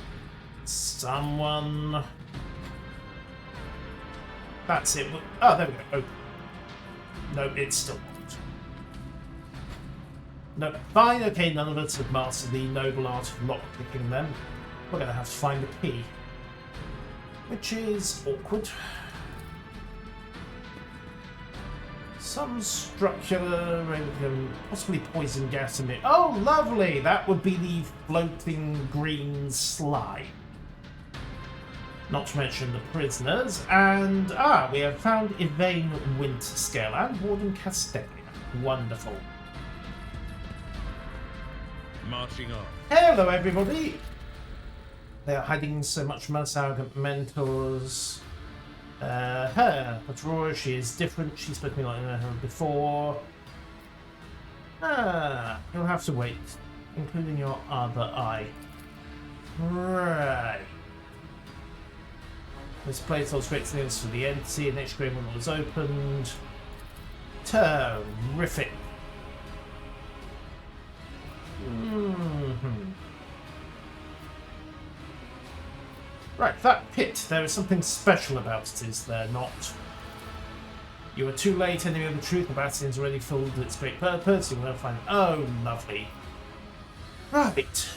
Someone? That's it. Oh, there we go. Open. No, it's still locked. No, fine. Okay, none of us have mastered the noble art of lockpicking them. We're going to have to find the key. Which is awkward. Some structure, possibly poison gas in it. Oh, lovely! That would be the floating green slime. Not to mention the prisoners. And, we have found Yvain Winterscale and Warden Castelia. Wonderful. Marching on. Hello, everybody! They are hiding so much from us, arrogant mentors. But Aurora, she is different. She spoke to me like her before. You'll have to wait, including your other eye. Right. This place holds great significance for the entity. An extra grade one was opened. Terrific. Right, that pit. There is something special about it, is there not? You are too late, enemy of the truth. The Bastion's already filled its great purpose. You will never find. Oh, lovely. Right.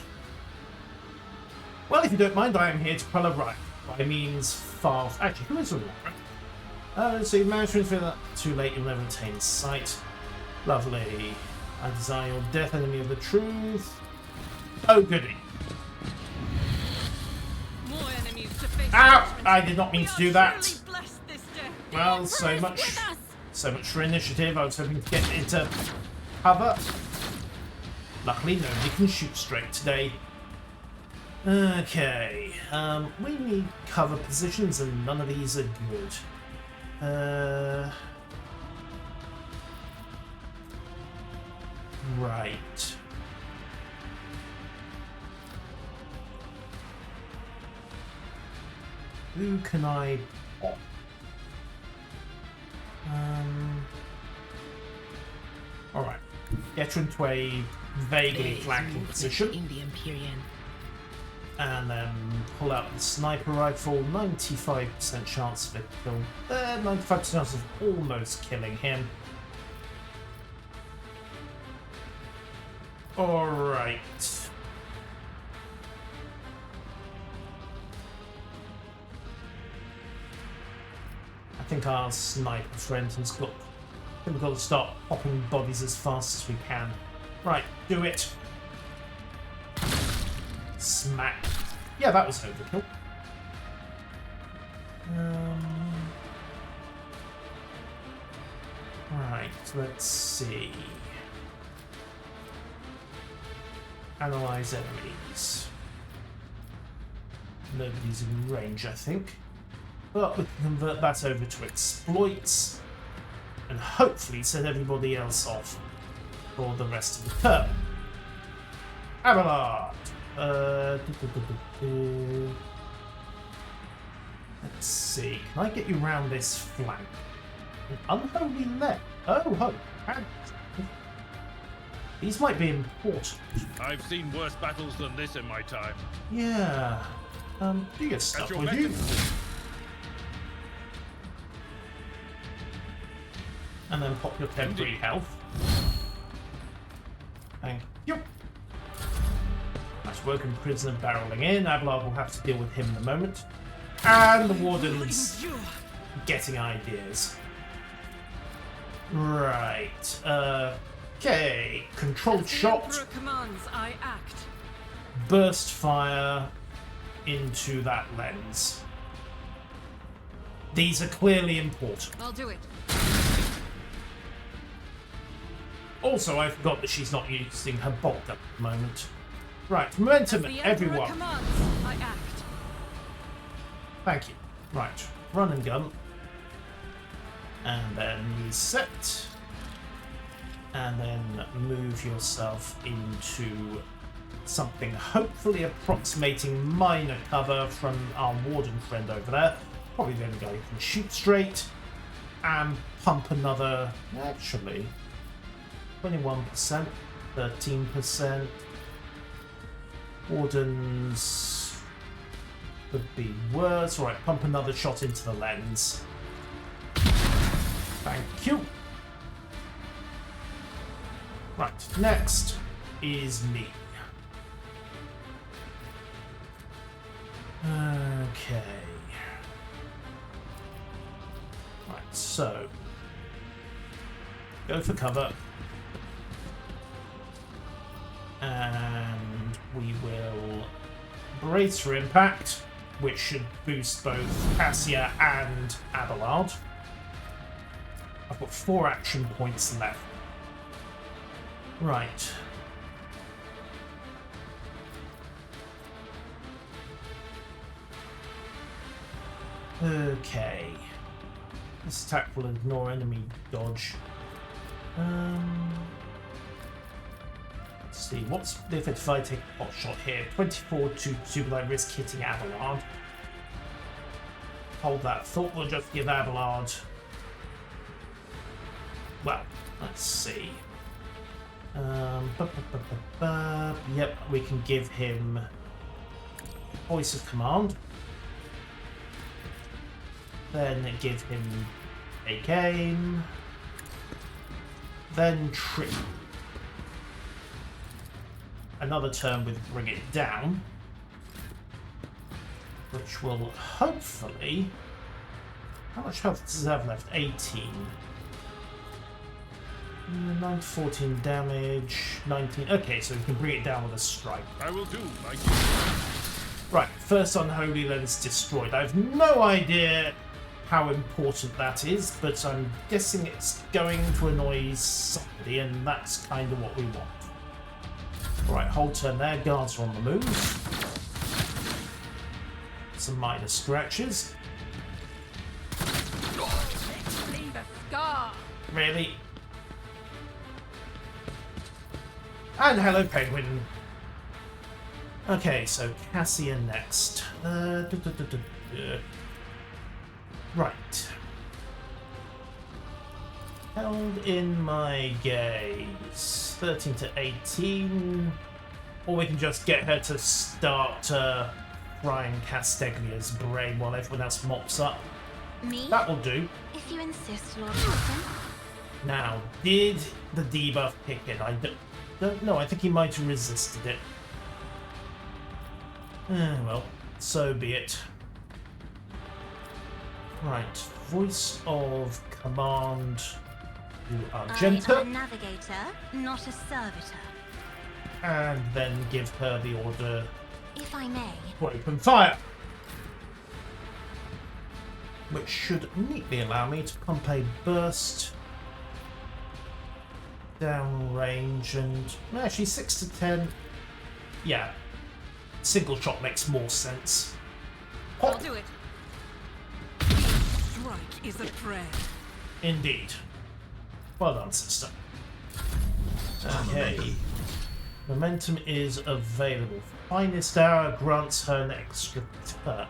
Well, if you don't mind, I am here to quell a riot. By means far. Actually, who is Aurora? So you managed to feel that too late. You'll never attain sight. Lovely. I desire your death, enemy of the truth. Oh, goody. More enemies to face. Ow! I did not mean to do that. Surely bless this day. Well, so much for initiative. I was hoping to get into cover. Luckily, nobody can shoot straight today. Okay, we need cover positions, and none of these are good. Right. Who can I pop? Alright. Get her into a vaguely flanking position. In the Empyrean. And then pull out the sniper rifle. 95% chance of it kill. 95% chance of almost killing him. Alright. I think our sniper friend has got. I think we've got to start popping bodies as fast as we can. Right, do it. Smack. Yeah, that was overkill. Right, let's see. Analyze enemies. Nobody's in range, I think. But we can convert that over to exploits. and hopefully set everybody else off for the rest of the turn. Abelard! Let's see. Can I get you round this flank? An unholy left. Oh, ho. These might be important. I've seen worse battles than this in my time. Yeah. Do your stuff, your would you? beckon. And then pop your temporary health. Thank you. Nice working prisoner barreling in. Abelard will have to deal with him in a moment. And the Warden's getting ideas. Right. Okay. Controlled shot. Emperor commands, I act. Burst fire into that lens. These are clearly important. I'll do it. Also, I forgot that she's not using her bolt at the moment. Right, momentum, The Emperor everyone. commands, I act. Thank you. Right, run and gun. And then reset. And then move yourself into something hopefully approximating minor cover from our warden friend over there. Probably the only guy who can shoot straight. And pump another, actually, 21%, 13%. Wardens would be worse. Alright, pump another shot into the lens. Thank you. Right, next is me. Okay. Right, so go for cover. And we will brace for impact, which should boost both Cassia and Abelard. I've got 4 action points left. Right. Okay. This attack will ignore enemy dodge. Let's see, what's the effect if I take a pot shot here? 24 to super light risk hitting Abelard. Hold that thought, we'll just give Abelard. Well, let's see. Yep, we can give him voice of command. Then give him a game. Then trip. Another turn with bring it down, which will hopefully. How much health does it have left? 18. 9 to 14 damage. 19. Okay, so we can bring it down with a strike. I will do, my king. Right, first unholy lens destroyed. I have no idea how important that is, but I'm guessing it's going to annoy somebody, and that's kind of what we want. Alright, whole turn there. Guards are on the move. Some minor scratches. Leave a scar. Really? And hello, Penguin. Okay, so Cassia next. Right. Held in my gaze. 13 to 18. Or we can just get her to start frying Castaglia's brain while everyone else mops up. Me? That will do. If you insist, Lord Wilson. Now, did the debuff kick in? I don't know. I think he might have resisted it. Well, so be it. Right. Voice of command to Argenta. I am a navigator, not a servitor. And then give her the order If I may. to open fire. Which should neatly allow me to pump a burst down range and actually 6 to 10. Yeah, single shot makes more sense. I'll do it. Strike is a prayer. Indeed. Well done, sister. Okay. Momentum is available. Finest hour grants her an extra turn.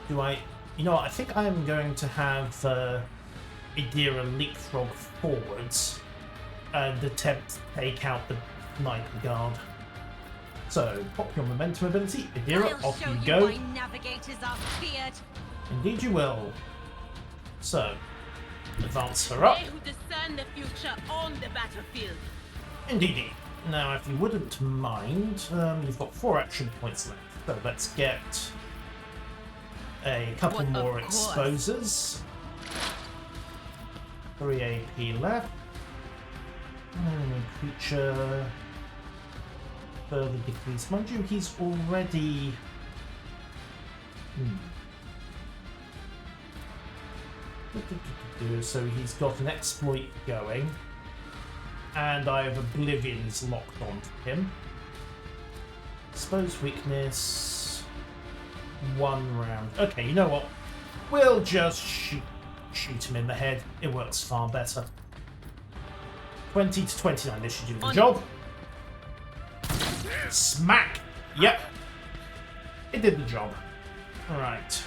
Do I... You know what, I think I am going to have Idira leapfrog forwards and attempt to take out the Knight Guard. So, pop your momentum ability. Idira, off you go. Why navigators are feared. Indeed you will. So, advance her up. They who discern the future on the battlefield. Indeedy. Now, if you wouldn't mind, you've got 4 action points left. So let's get a couple What, more of course. exposures. 3 AP left. Creature further decrease. Mind you, he's already... So he's got an exploit going. And I have Oblivion's locked onto him. Expose weakness. 1 round. Okay, you know what? We'll just shoot him in the head. It works far better. 20 to 29. This should do the job. Smack! Yep. It did the job. Alright.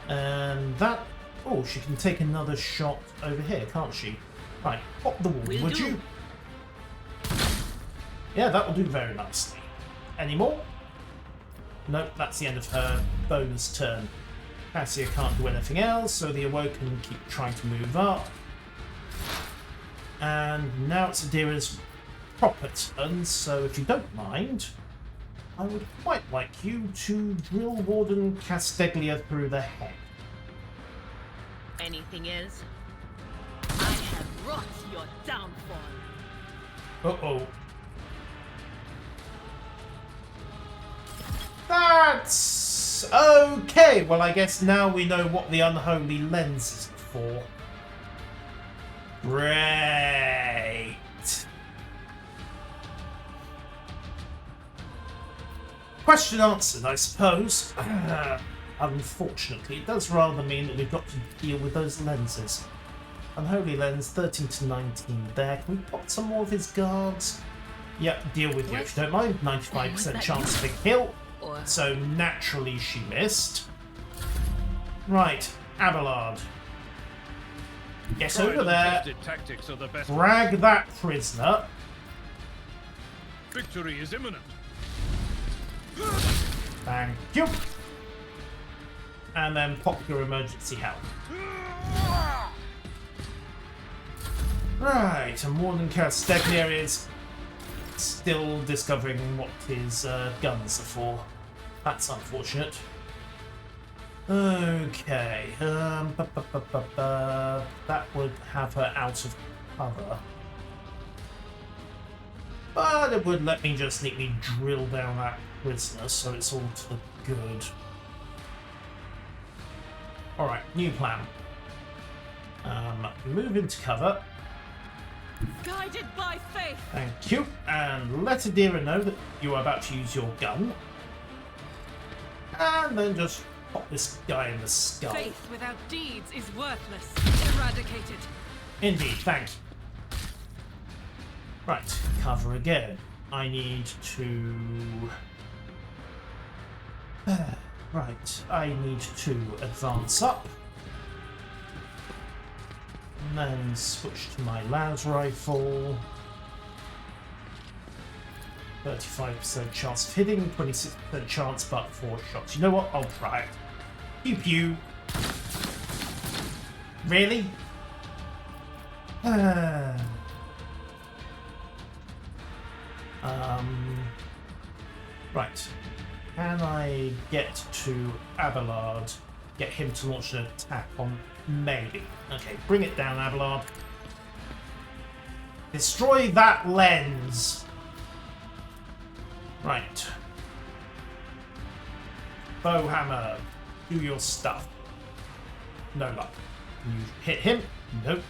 And that... Oh, she can take another shot over here, can't she? Right, pop the wall, would you? Yeah, that will do very nicely. Any more? Nope, that's the end of her bonus turn. Cassia can't do anything else, so the Awoken keep trying to move up. And now it's Adira's proper turn, so if you don't mind, I would quite like you to drill Warden Casteglia through the head. Anything else? I have wrought your downfall. Uh-oh. That's okay. Well, I guess now we know what the unholy lens is for. Great. Question answered, I suppose. Unfortunately, it does rather mean that we've got to deal with those lenses. Unholy lens, 13 to 19 there. Can we pop some more of his guards? Yep, deal with you if you don't mind. 95% chance of a kill. So naturally she missed. Right, Abelard. Get over there. Tactics are the best. Drag that prisoner. Victory is imminent. Thank you. And then pop your emergency help. Right, and Warden Casteglia is still discovering what his guns are for. That's unfortunate. Okay, that would have her out of cover. But it would let me just neatly drill down that prisoner, so it's all to the good. Alright, new plan. Move into cover. Guided by faith. Thank you. And let Adira know that you are about to use your gun. And then just pop this guy in the skull. Faith without deeds is worthless. Eradicated. Indeed, thank you. Right, cover again. I need to... right, I need to advance up. And then switch to my las rifle. 35% chance of hitting, 26% chance but 4 shots. You know what? I'll try it. Pew pew. Really? Right. Can I get to Abelard? Get him to launch an attack on... Maybe. Okay, bring it down, Abelard. Destroy that lens! Right. Bowhammer, do your stuff. No luck. You hit him? Nope.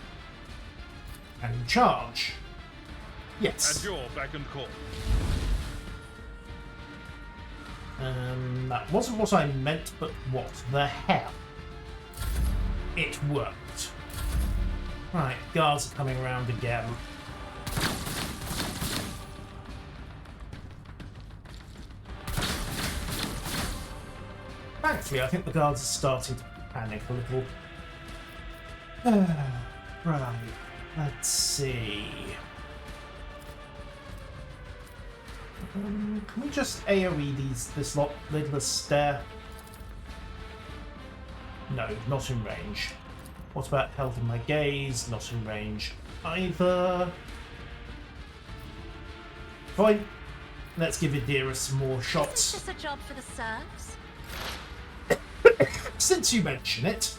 And you charge? Yes. At your beck and call. That wasn't what I meant, but what the hell? it worked. Right, guards are coming around again. Thankfully, I think the guards are starting to panic a little. Right, let's see. Can we just AoE this lot, lidless stare? No, not in range. What about held in my gaze? Not in range either. Fine. Let's give Adira some more shots. Is this a job for the serfs? Since you mention it.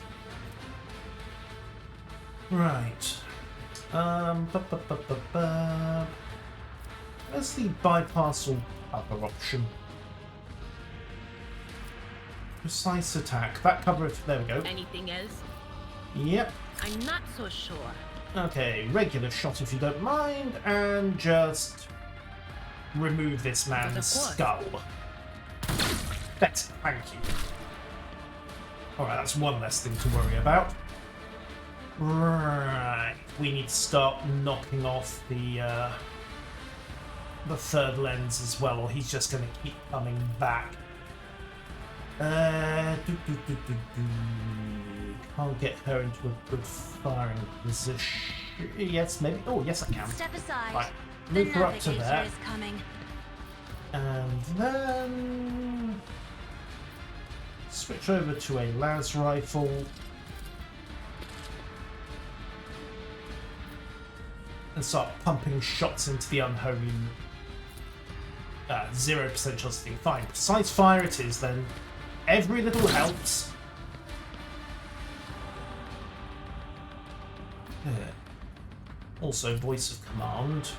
Right. Where's the bypassal cover option? Precise attack. That cover. There we go. Anything else? Yep. I'm not so sure. Okay, regular shot if you don't mind, and just remove this man's skull. Better, thank you. Alright, that's one less thing to worry about. Right, we need to start knocking off the third lens as well, or he's just going to keep coming back. Can't get her into a good firing position. Yes, maybe. Oh, yes, I can. Step aside. Right, The move her up to navigator there. is coming. And then switch over to a las rifle. And start pumping shots into the unholy. 0% chance of being fine. Precise fire it is then. Every little helps. Also, voice of command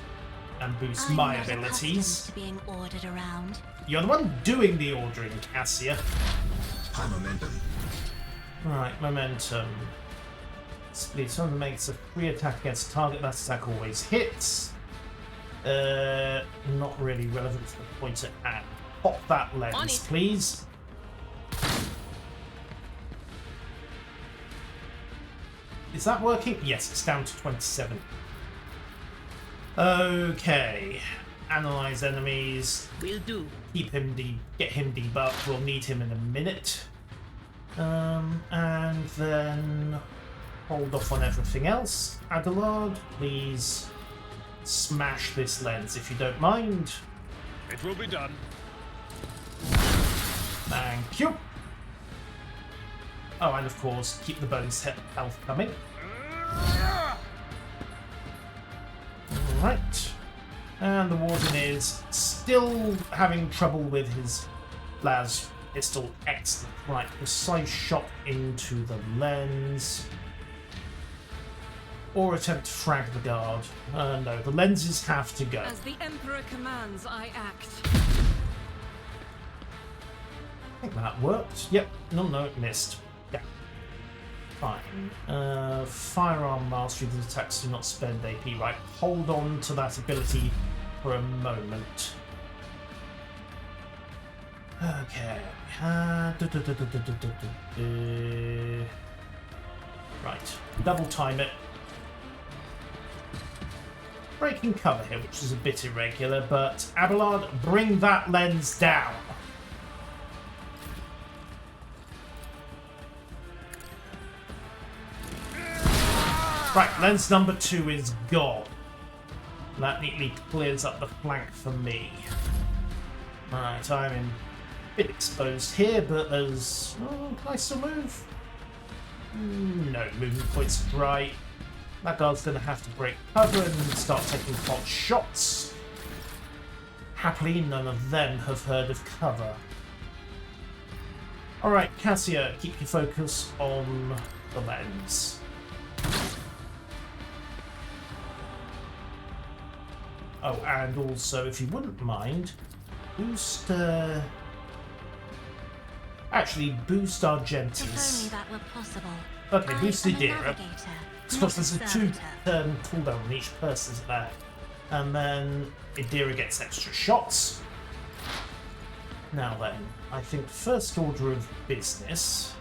and boost I'm my not abilities. accustomed to being ordered around. You're the one doing the ordering, Cassia. High momentum. Right, momentum. Split someone makes a free attack against a target. That attack always hits. Not really relevant to the point at hand. Pop that lens, please. Is that working? Yes, it's down to 27. Okay. Analyze enemies. Will do. Keep him get him debuffed. We'll need him in a minute. And then hold off on everything else. Adelard, please smash this lens if you don't mind. It will be done. Thank you. Oh, and of course, keep the bonus health coming. Alright. And the warden is still having trouble with his las pistol. Excellent. Right, precise shot into the lens. Or attempt to frag the guard. No, the lenses have to go. As the Emperor commands, I act. I think that worked. Yep. No, it missed. Yeah. Fine. Firearm mastery. The attacks do not spend AP. Right. Hold on to that ability for a moment. Okay. Right. Double time it. Breaking cover here, which is a bit irregular, but Abelard, bring that lens down. Right, lens number 2 is gone. That neatly clears up the flank for me. Right, I'm in a bit exposed here, but there's... Oh, can I still move? No, movement points right. That guard's going to have to break cover and start taking pot shots. Happily, none of them have heard of cover. Alright, Cassia, keep your focus on the lens. Oh, and also, if you wouldn't mind, boost... Actually, boost If only Argentis. that were possible. Okay, boost I am a Adira. navigator, Of not course, there's a servitor. 2-turn cooldown on each person there. And then Adira gets extra shots. Now then, I think first order of business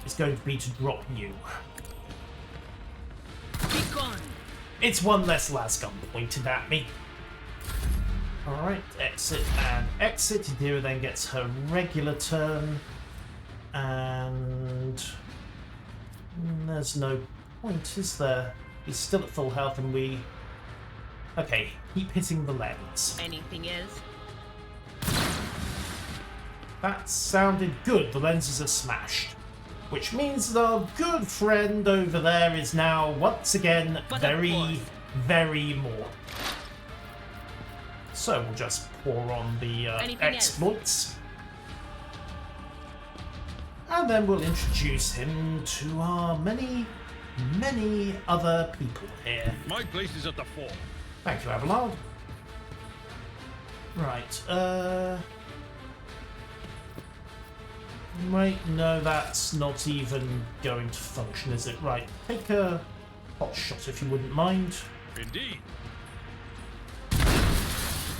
is going to be to drop you. Be gone. It's one less lasgun pointed at me. Alright, exit and exit. Adira then gets her regular turn. And there's no point, is there? He's still at full health and we... Okay, keep hitting the lens. Anything else? That sounded good. The lenses are smashed. Which means that our good friend over there is now, once again, very, very more. So we'll just pour on the exploits. And then we'll introduce him to our many, many other people here. My place is at the fore. Thank you, Abelard. Right, Wait, no, that's not even going to function, is it? Right, take a hot shot if you wouldn't mind. Indeed.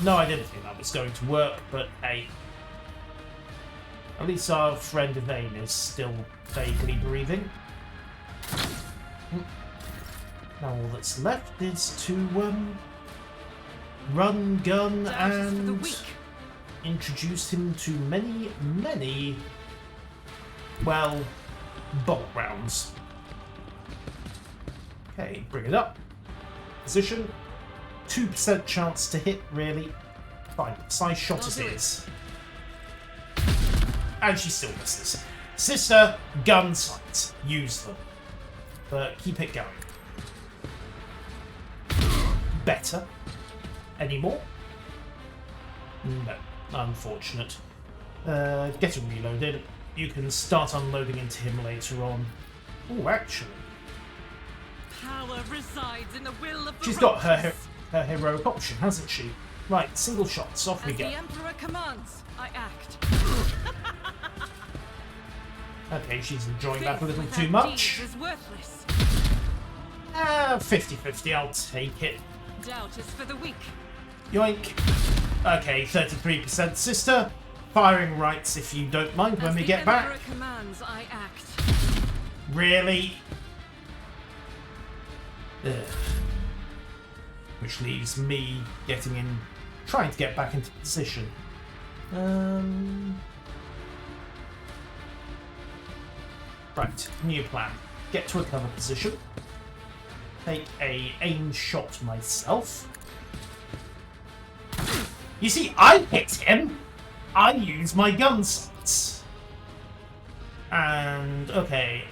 No, I didn't think that was going to work, but hey. At least our friend Elaine is still vaguely breathing. Now all that's left is to run, gun, and introduce him to many, many, well, bolt rounds. Okay, bring it up. Position. 2% chance to hit, really. Fine, size shot as is. And she still misses. Sister, gun sights. Use them. But keep it going. Better. Any more? No. Unfortunate. Get him reloaded. You can start unloading into him later on. Oh, actually. Power resides in the will of the She's got her righteous. heroic option, hasn't she? Right, single shots. Off we As go. the Emperor commands, I act. Okay, she's enjoying that a Faith little without too much. deeds is worthless. 50-50, I'll take it. Doubt is for the weak. Yoink. Okay, 33% sister. Firing rights if you don't mind when As we the get back. Emperor commands, I act. Really? Ugh. Which leaves me trying to get back into position. Right, new plan. Get to a cover position. Take a aim shot myself. You see, I hit him! I use my gun sights. And, okay.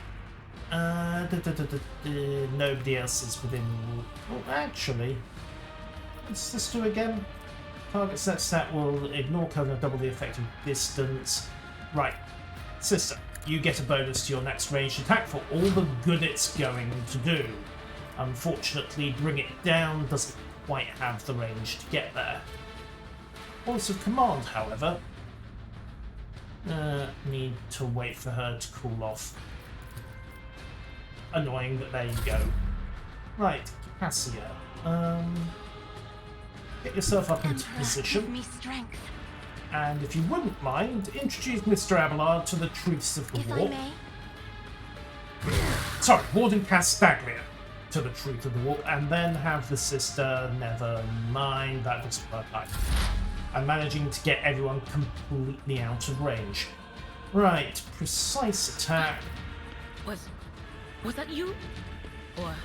Nobody else is within... Oh, actually... Let's just do again. Target set stat will ignore cover and double the effective distance. Right. Sister, you get a bonus to your next ranged attack for all the good it's going to do. Unfortunately, bring it down doesn't quite have the range to get there. Voice of command, however, need to wait for her to cool off. Annoying, but there you go. Right, Cassia. Get yourself up into Emperor, position. give me strength, And if you wouldn't mind, introduce Mr. Abelard to the truths of the if I war. may. Sorry, Warden Castaglia to the truth of the war, and then have the sister. Never mind, that doesn't work either. I'm managing to get everyone completely out of range. Right, precise attack. Was that you? Or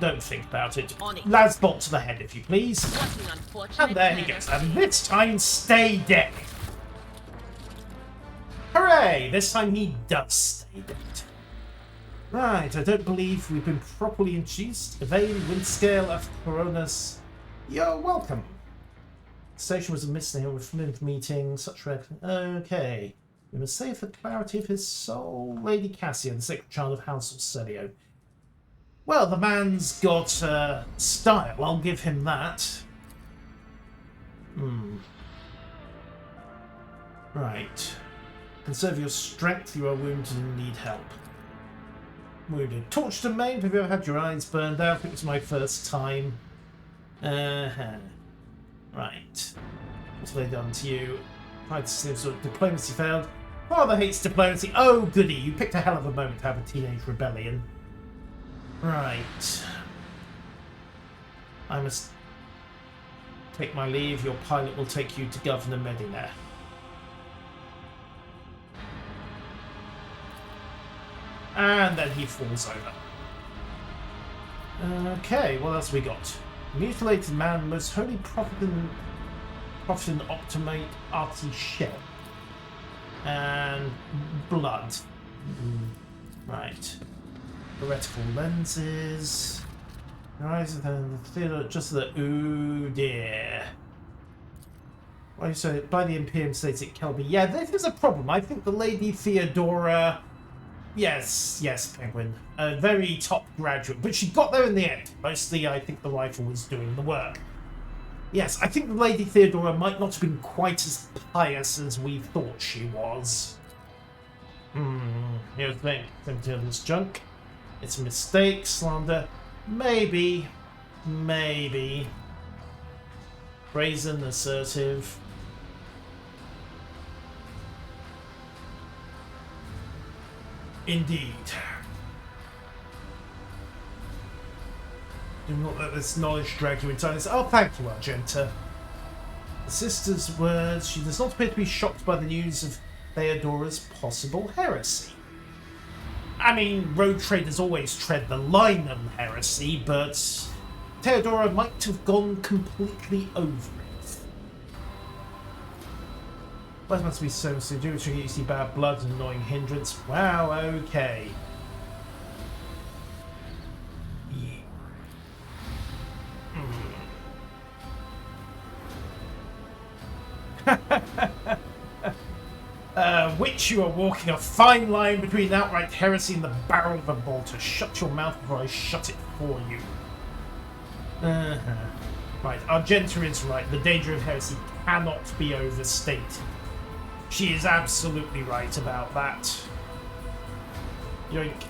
Don't think about it. On it. Lasbot to the head, if you please. what an unfortunate And there he turn goes. of And fate. this time, stay dead. Hooray! This time he does stay dead. Right, I don't believe we've been properly introduced. Evade, Windscale, after Coronas. You're welcome. The station was a missing with Flint meeting, such red. Okay. We must save for clarity of his soul, Lady Cassia, the sacred child of House of Celio. Well, the man's got style, I'll give him that. Right. Conserve your strength, you are wounded and need help. Wounded. Torched and maimed, have you ever had your eyes burned out? It was my first time. Right. What have they done to you? Tried to save, so diplomacy failed. Father hates diplomacy. Oh, goody. You picked a hell of a moment to have a teenage rebellion. Right. I must take my leave. Your pilot will take you to Governor Medina. And then he falls over. Okay, what else we got? Mutilated man, most holy prophet and optimate arty shell. And blood. Right. Heretical lenses. Rise of the theater, just the ooh dear. Why so by the Imperium states it can be. Yeah, this is a problem. I think the Lady Theodora. Yes, Penguin. A very top graduate, but she got there in the end. Mostly, I think the rifle was doing the work. Yes, I think the Lady Theodora might not have been quite as pious as we thought she was. Here's the thing. This junk. It's a mistake, slander. Maybe. Brazen, assertive. Indeed. Do not let this knowledge drag you inside this. Oh, thank you, Argenta. The sister's words. She does not appear to be shocked by the news of Theodora's possible heresy. I mean, road traders always tread the line on heresy, but Theodora might have gone completely over it. Why must be so seductive? You see bad blood and annoying hindrance. Wow, okay. Which you are walking a fine line between outright heresy and the barrel of a bolter. Shut your mouth before I shut it for you. Right, Argenta is right. The danger of heresy cannot be overstated. She is absolutely right about that. Yoink.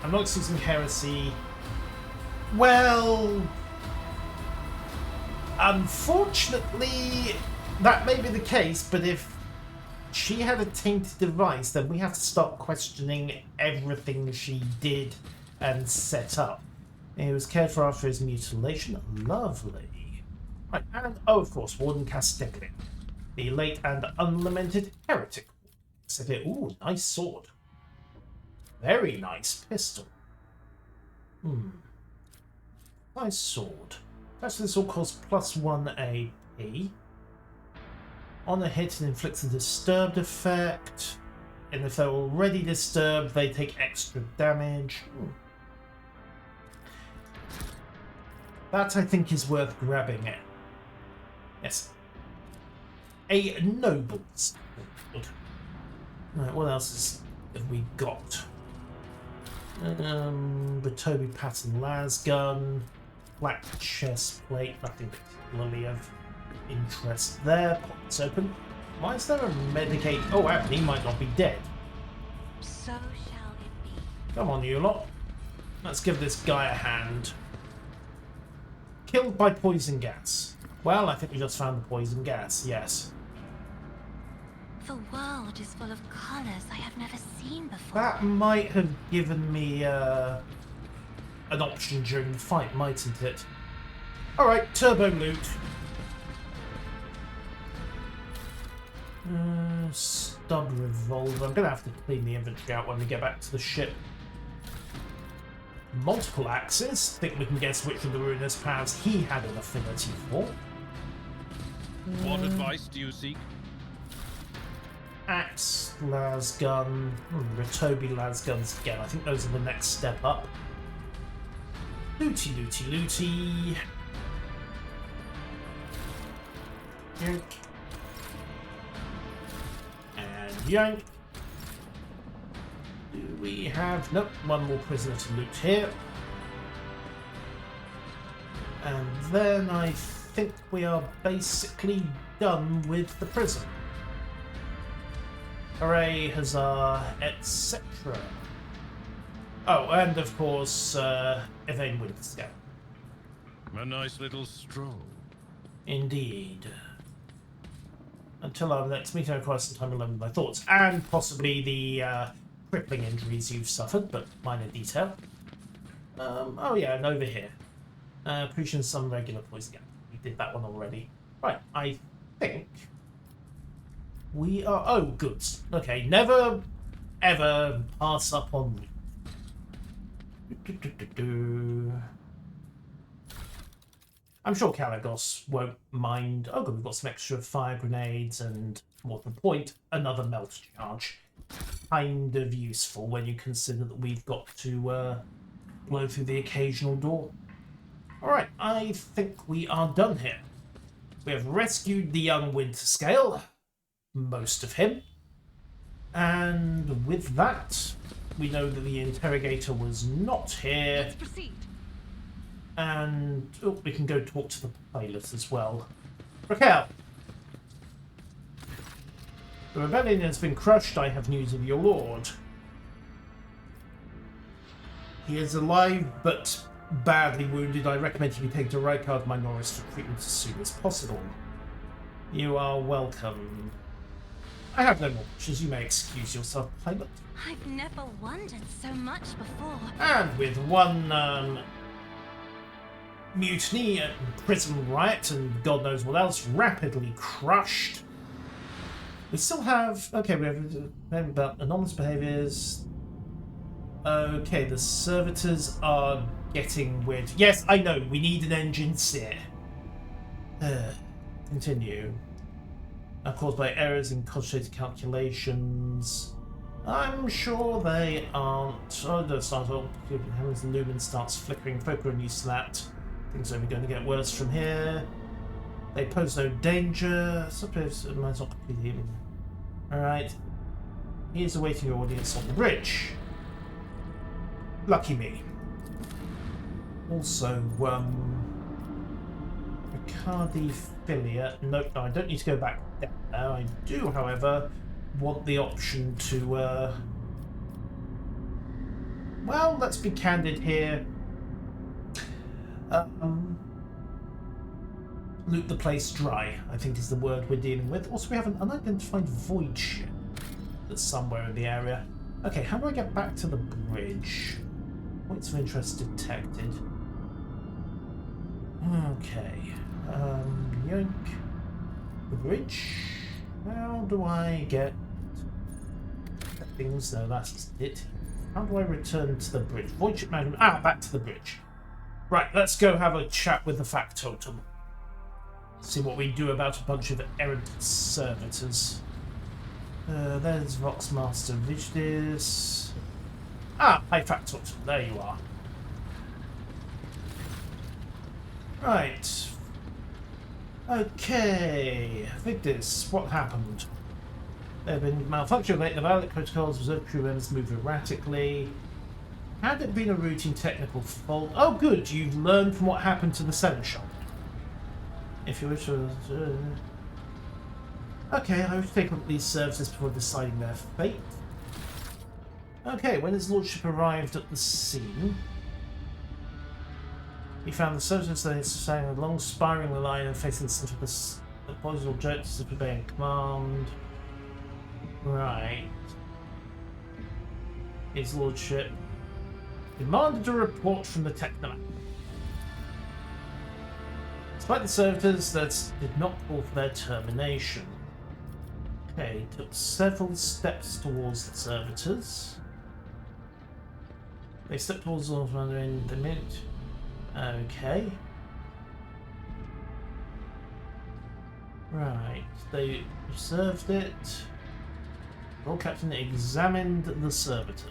I'm not excusing heresy. Well, unfortunately, that may be the case, but if she had a tainted device, then we have to start questioning everything she did and set up. He was cared for after his mutilation. Lovely. Right, and of course, Warden Castiglione, the late and unlamented heretic. Ooh, nice sword. Very nice pistol. Nice sword. Actually, this all costs +1 AP. On a hit, it inflicts a disturbed effect. And if they're already disturbed, they take extra damage. That, I think, is worth grabbing it. Yes. A noble sword. Right, what else have we got? Batobi pattern las gun. Black chest plate. Nothing particularly of interest there. Pop this open. Why is there a medicate? Oh, he might not be dead. So shall it be. Come on, you lot. Let's give this guy a hand. Killed by poison gas. Well, I think we just found the poison gas, yes. The world is full of colors I have never seen before. That might have given me an option during the fight, mightn't it? Alright, turbo loot. Stub revolver. I'm going to have to clean the inventory out when we get back to the ship. Multiple axes. Think we can guess which of the ruinous powers he had an affinity for. What advice do you seek? Axe, lasgun, Ratobi lasguns again. I think those are the next step up. Looty, looty, looty. Yank. And yank. Do we have... Nope, one more prisoner to loot here. And then I think we are basically done with the prison. Hooray, huzzah, etc. Oh, and of course, Evane Winterscale. A nice little stroll. Indeed. Until our next meeting, I require some time alone with my thoughts, and possibly the crippling injuries you've suffered, but minor detail. Oh yeah, and over here. Pushing some regular poison. Yeah, we did that one already. Right, I think we are... Oh, good. Okay, never ever pass up on... I'm sure Kalagos won't mind. Oh, good, we've got some extra fire grenades and, more to the point, another melt charge. Kind of useful when you consider that we've got to blow through the occasional door. Alright, I think we are done here. We have rescued the young Winterscale, most of him, and with that, we know that the interrogator was not here. Let's proceed. And we can go talk to the pilot as well. Raquel! The rebellion has been crushed. I have news of your lord. He is alive, but badly wounded. I recommend he be taken to Rykard Minoris for treatment as soon as possible. You are welcome. I have no more wishes. You may excuse yourself, pilot. I've never wondered so much before. And with one mutiny and prison riot and God knows what else rapidly crushed, we still have... Okay, we have about anomalous behaviours. Okay, the servitors are getting weird. Yes, I know, we need an engine sear. Continue. Caused by errors in concentrated calculations. I'm sure they aren't. Oh, no, start off. Heaven's lumen starts flickering. Folk are used to that. Things are only going to get worse from here. They pose no danger. Suppose it might not completely even. Alright. He is awaiting your audience on the bridge. Lucky me. Also, Ricardi Filia. Nope, no, I don't need to go back down now. I do, however, want the option to, well, let's be candid here. Loot the place dry, I think is the word we're dealing with. Also, we have an unidentified void ship that's somewhere in the area. Okay, how do I get back to the bridge? Points of interest detected. Okay. Yank. The bridge. How do I get things? No, that's it. How do I return to the bridge? Void ship management. Ah, back to the bridge. Right, let's go have a chat with the factotum. See what we do about a bunch of errant servitors. There's Voxmaster Vigdis. Ah, hi factotum. There you are. Right. Okay. Vigdis, what happened? There have been malfunction of the valid protocols, observed crew members move erratically. Had it been a routine technical fault? Oh good, you've learned from what happened to the Seneschal. If you wish to... Okay, I wish to take up these services before deciding their fate. Okay, when his lordship arrived at the scene, he found the services standing a long spiraling line and facing the centre of the poisonal objectives of obeying command. Right. His lordship demanded a report from the Technomat. Despite the servitors, that did not call for their termination. Okay, took several steps towards the servitors. They stepped towards the commander in the minute. Okay. Right, they observed it. Lord Captain examined the servitors.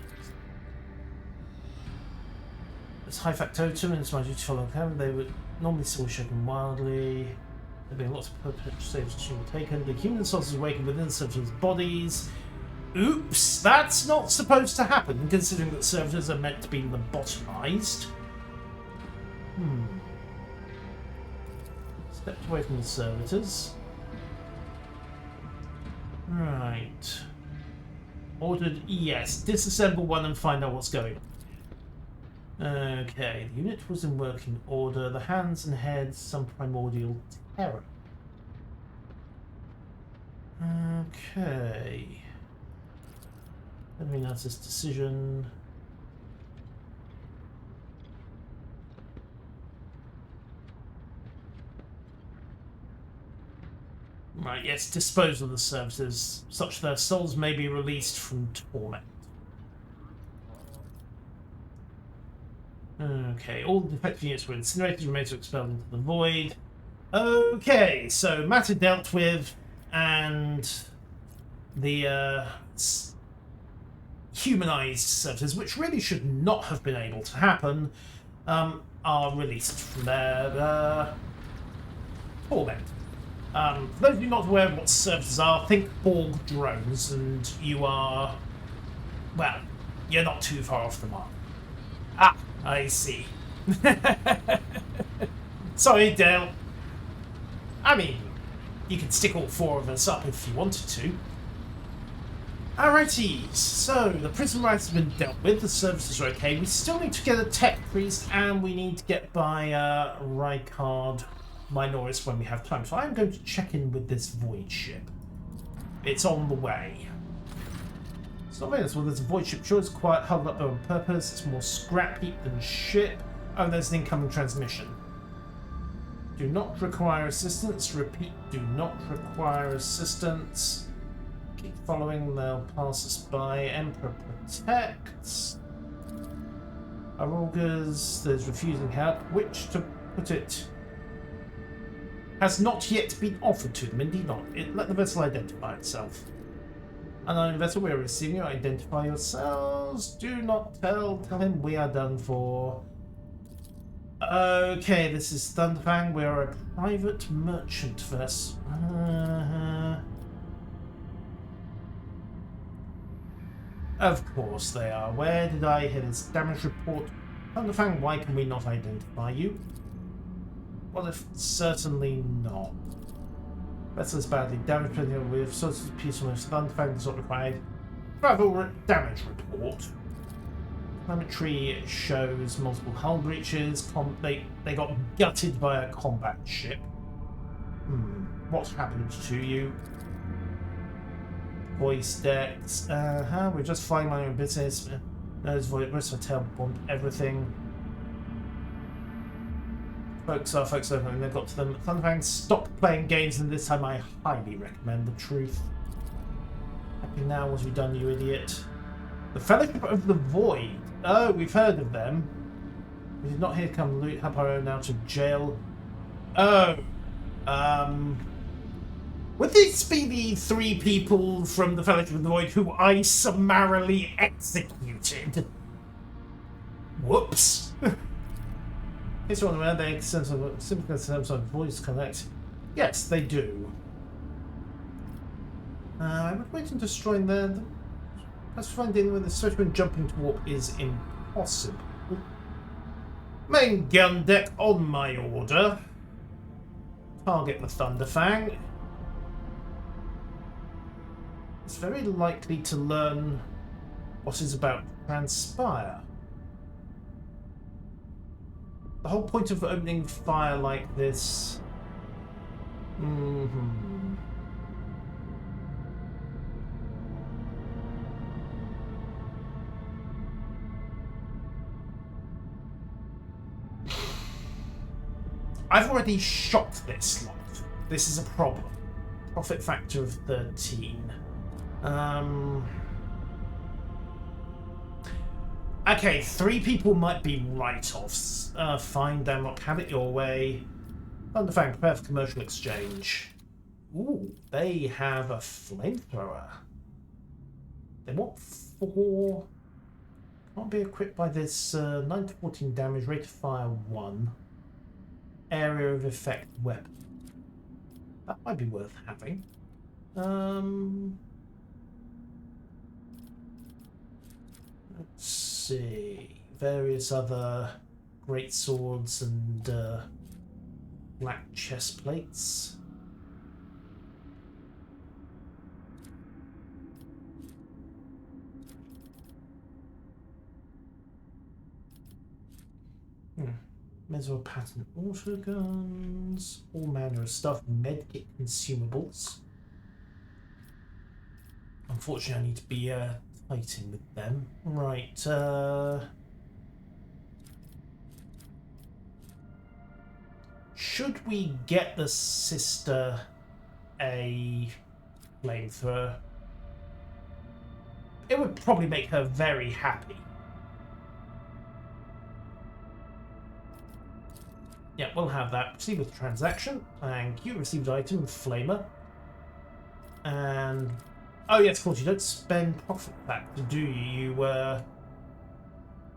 It's high factotum and it's my duty to follow them. They were normally still shaken wildly. There have been lots of perpetual saves taken. The human source is awakened within the servitors' bodies. Oops, that's not supposed to happen, considering that servitors are meant to be lobotomized. Stepped away from the servitors. Right. Ordered, yes. Disassemble one and find out what's going on. Okay, the unit was in working order. The hands and heads, some primordial terror. Okay. Let me notice decision. Right, yes, dispose of the services, such their souls may be released from torment. Okay, all the defective units were incinerated, remains were expelled into the void. Okay, so matter dealt with, and the humanized services, which really should not have been able to happen, are released from their torment. For those of you not aware of what services are, think Borg drones, and you are, well, you're not too far off the mark. Ah, I see. Sorry, Dale. I mean, you can stick all four of us up if you wanted to. Alrighty, so the prison rights have been dealt with, the services are okay. We still need to get a tech priest, and we need to get by Rykard Minoris when we have time. So I'm going to check in with this void ship. It's on the way. It's not very nice. Well, there's a void ship. Sure, it's quite huddled up there on purpose. It's more scrap heap than ship. Oh, there's an incoming transmission. Do not require assistance. Repeat, do not require assistance. Keep following, they'll pass us by. Emperor protects. Our augurs, there's refusing help. Which to put it has not yet been offered to them. Indeed not. Let the vessel identify itself. Unknown vessel, we are receiving you. Identify yourselves. Do not tell him we are done for. Okay, this is Thunderfang. We are a private merchant vessel. Of course they are. Where did I hear this damage report? Thunderfang, why can we not identify you? Well, if certainly not. Vessel is badly damaged. We have sources of peace on this. Thunderfang does not require travel damage report. Telemetry shows multiple hull breaches. They got gutted by a combat ship. What's happened to you? Voice decks. We're just flying my own business. Those voice hotel bombed everything. Folks over and they got to them. Thunderfang, stop playing games, and this time I highly recommend the truth. Happy now, what have you done, you idiot? The Fellowship of the Void. Oh, we've heard of them. We did not hear come loot help our own out of jail. Oh. Would these be the three people from the Fellowship of the Void who I summarily executed? Whoops. Here's one where they simply send some voice connect. Yes, they do. I'm waiting to destroy them. That's fine dealing with the searchman jumping to warp is impossible. Main gun deck on my order. Target the Thunderfang. It's very likely to learn what is about to transpire. The whole point of opening fire like this... I've already shot this lot. This is a problem. Profit factor of 13. Okay, 3 people might be write-offs. Fine, Damrock, have it your way. Thunderfang, prepare for commercial exchange. Ooh, they have a flamethrower. They want 4. Can't be equipped by this 9 to 14 damage, rate of fire 1. Area of effect weapon. That might be worth having. Let's see. Various other great swords and black chest plates. Mesor pattern autoguns, all manner of stuff, medkit consumables. Unfortunately, I need to be fighting with them. Right, should we get the sister a flamethrower? It would probably make her very happy. Yeah, we'll have that. Proceed with the transaction. Thank you. Received item, flamer. And oh yes, of course you don't spend profit factor, do you?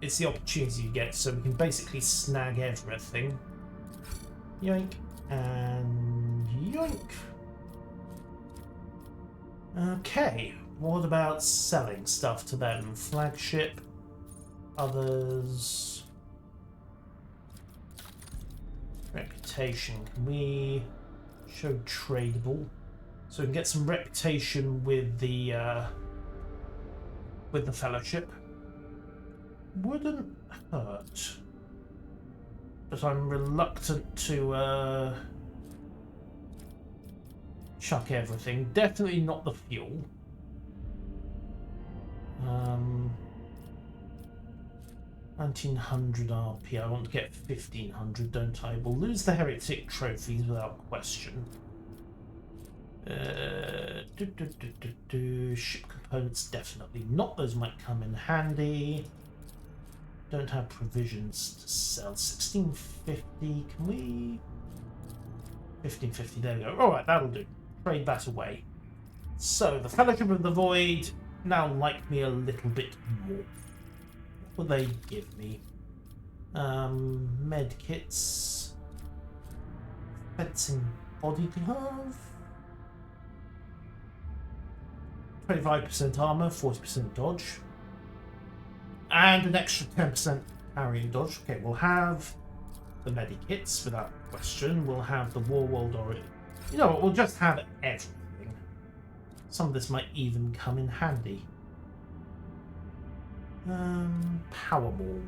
It's the opportunity you get, so we can basically snag everything. Yoink and yoink. Okay, what about selling stuff to them? Flagship, others. Reputation. Can we show tradable? So we can get some reputation with the fellowship. Wouldn't hurt, but I'm reluctant to chuck everything. Definitely not the fuel. 1900 RP. I want to get 1500, don't I? We'll lose the heretic trophies without question. Ship components, definitely not. Those might come in handy. Don't have provisions to sell. 1650. Can we? 1550. There we go. All right, that'll do. Trade that away. So the Fellowship of the Void now like me a little bit more. What will they give me? Med kits. Fencing body glove. 25% armor, 40% dodge. And an extra 10% parry and dodge. Okay, we'll have the medikits without question. We'll have the Warworld already. You know what, we'll just have everything. Some of this might even come in handy. Power Maul.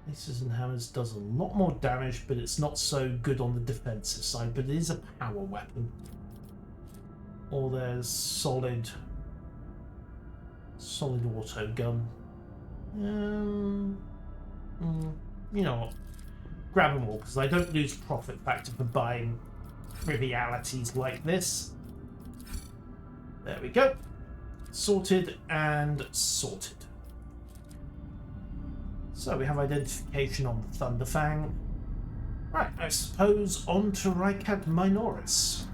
Aces and Hammers does a lot more damage, but it's not so good on the defensive side, but it is a power weapon. Or there's solid auto gun. You know what? Grab them all, because I don't lose profit factor for buying trivialities like this. There we go. Sorted and sorted. So we have identification on the Thunderfang. Right, I suppose on to Rykad Minoris.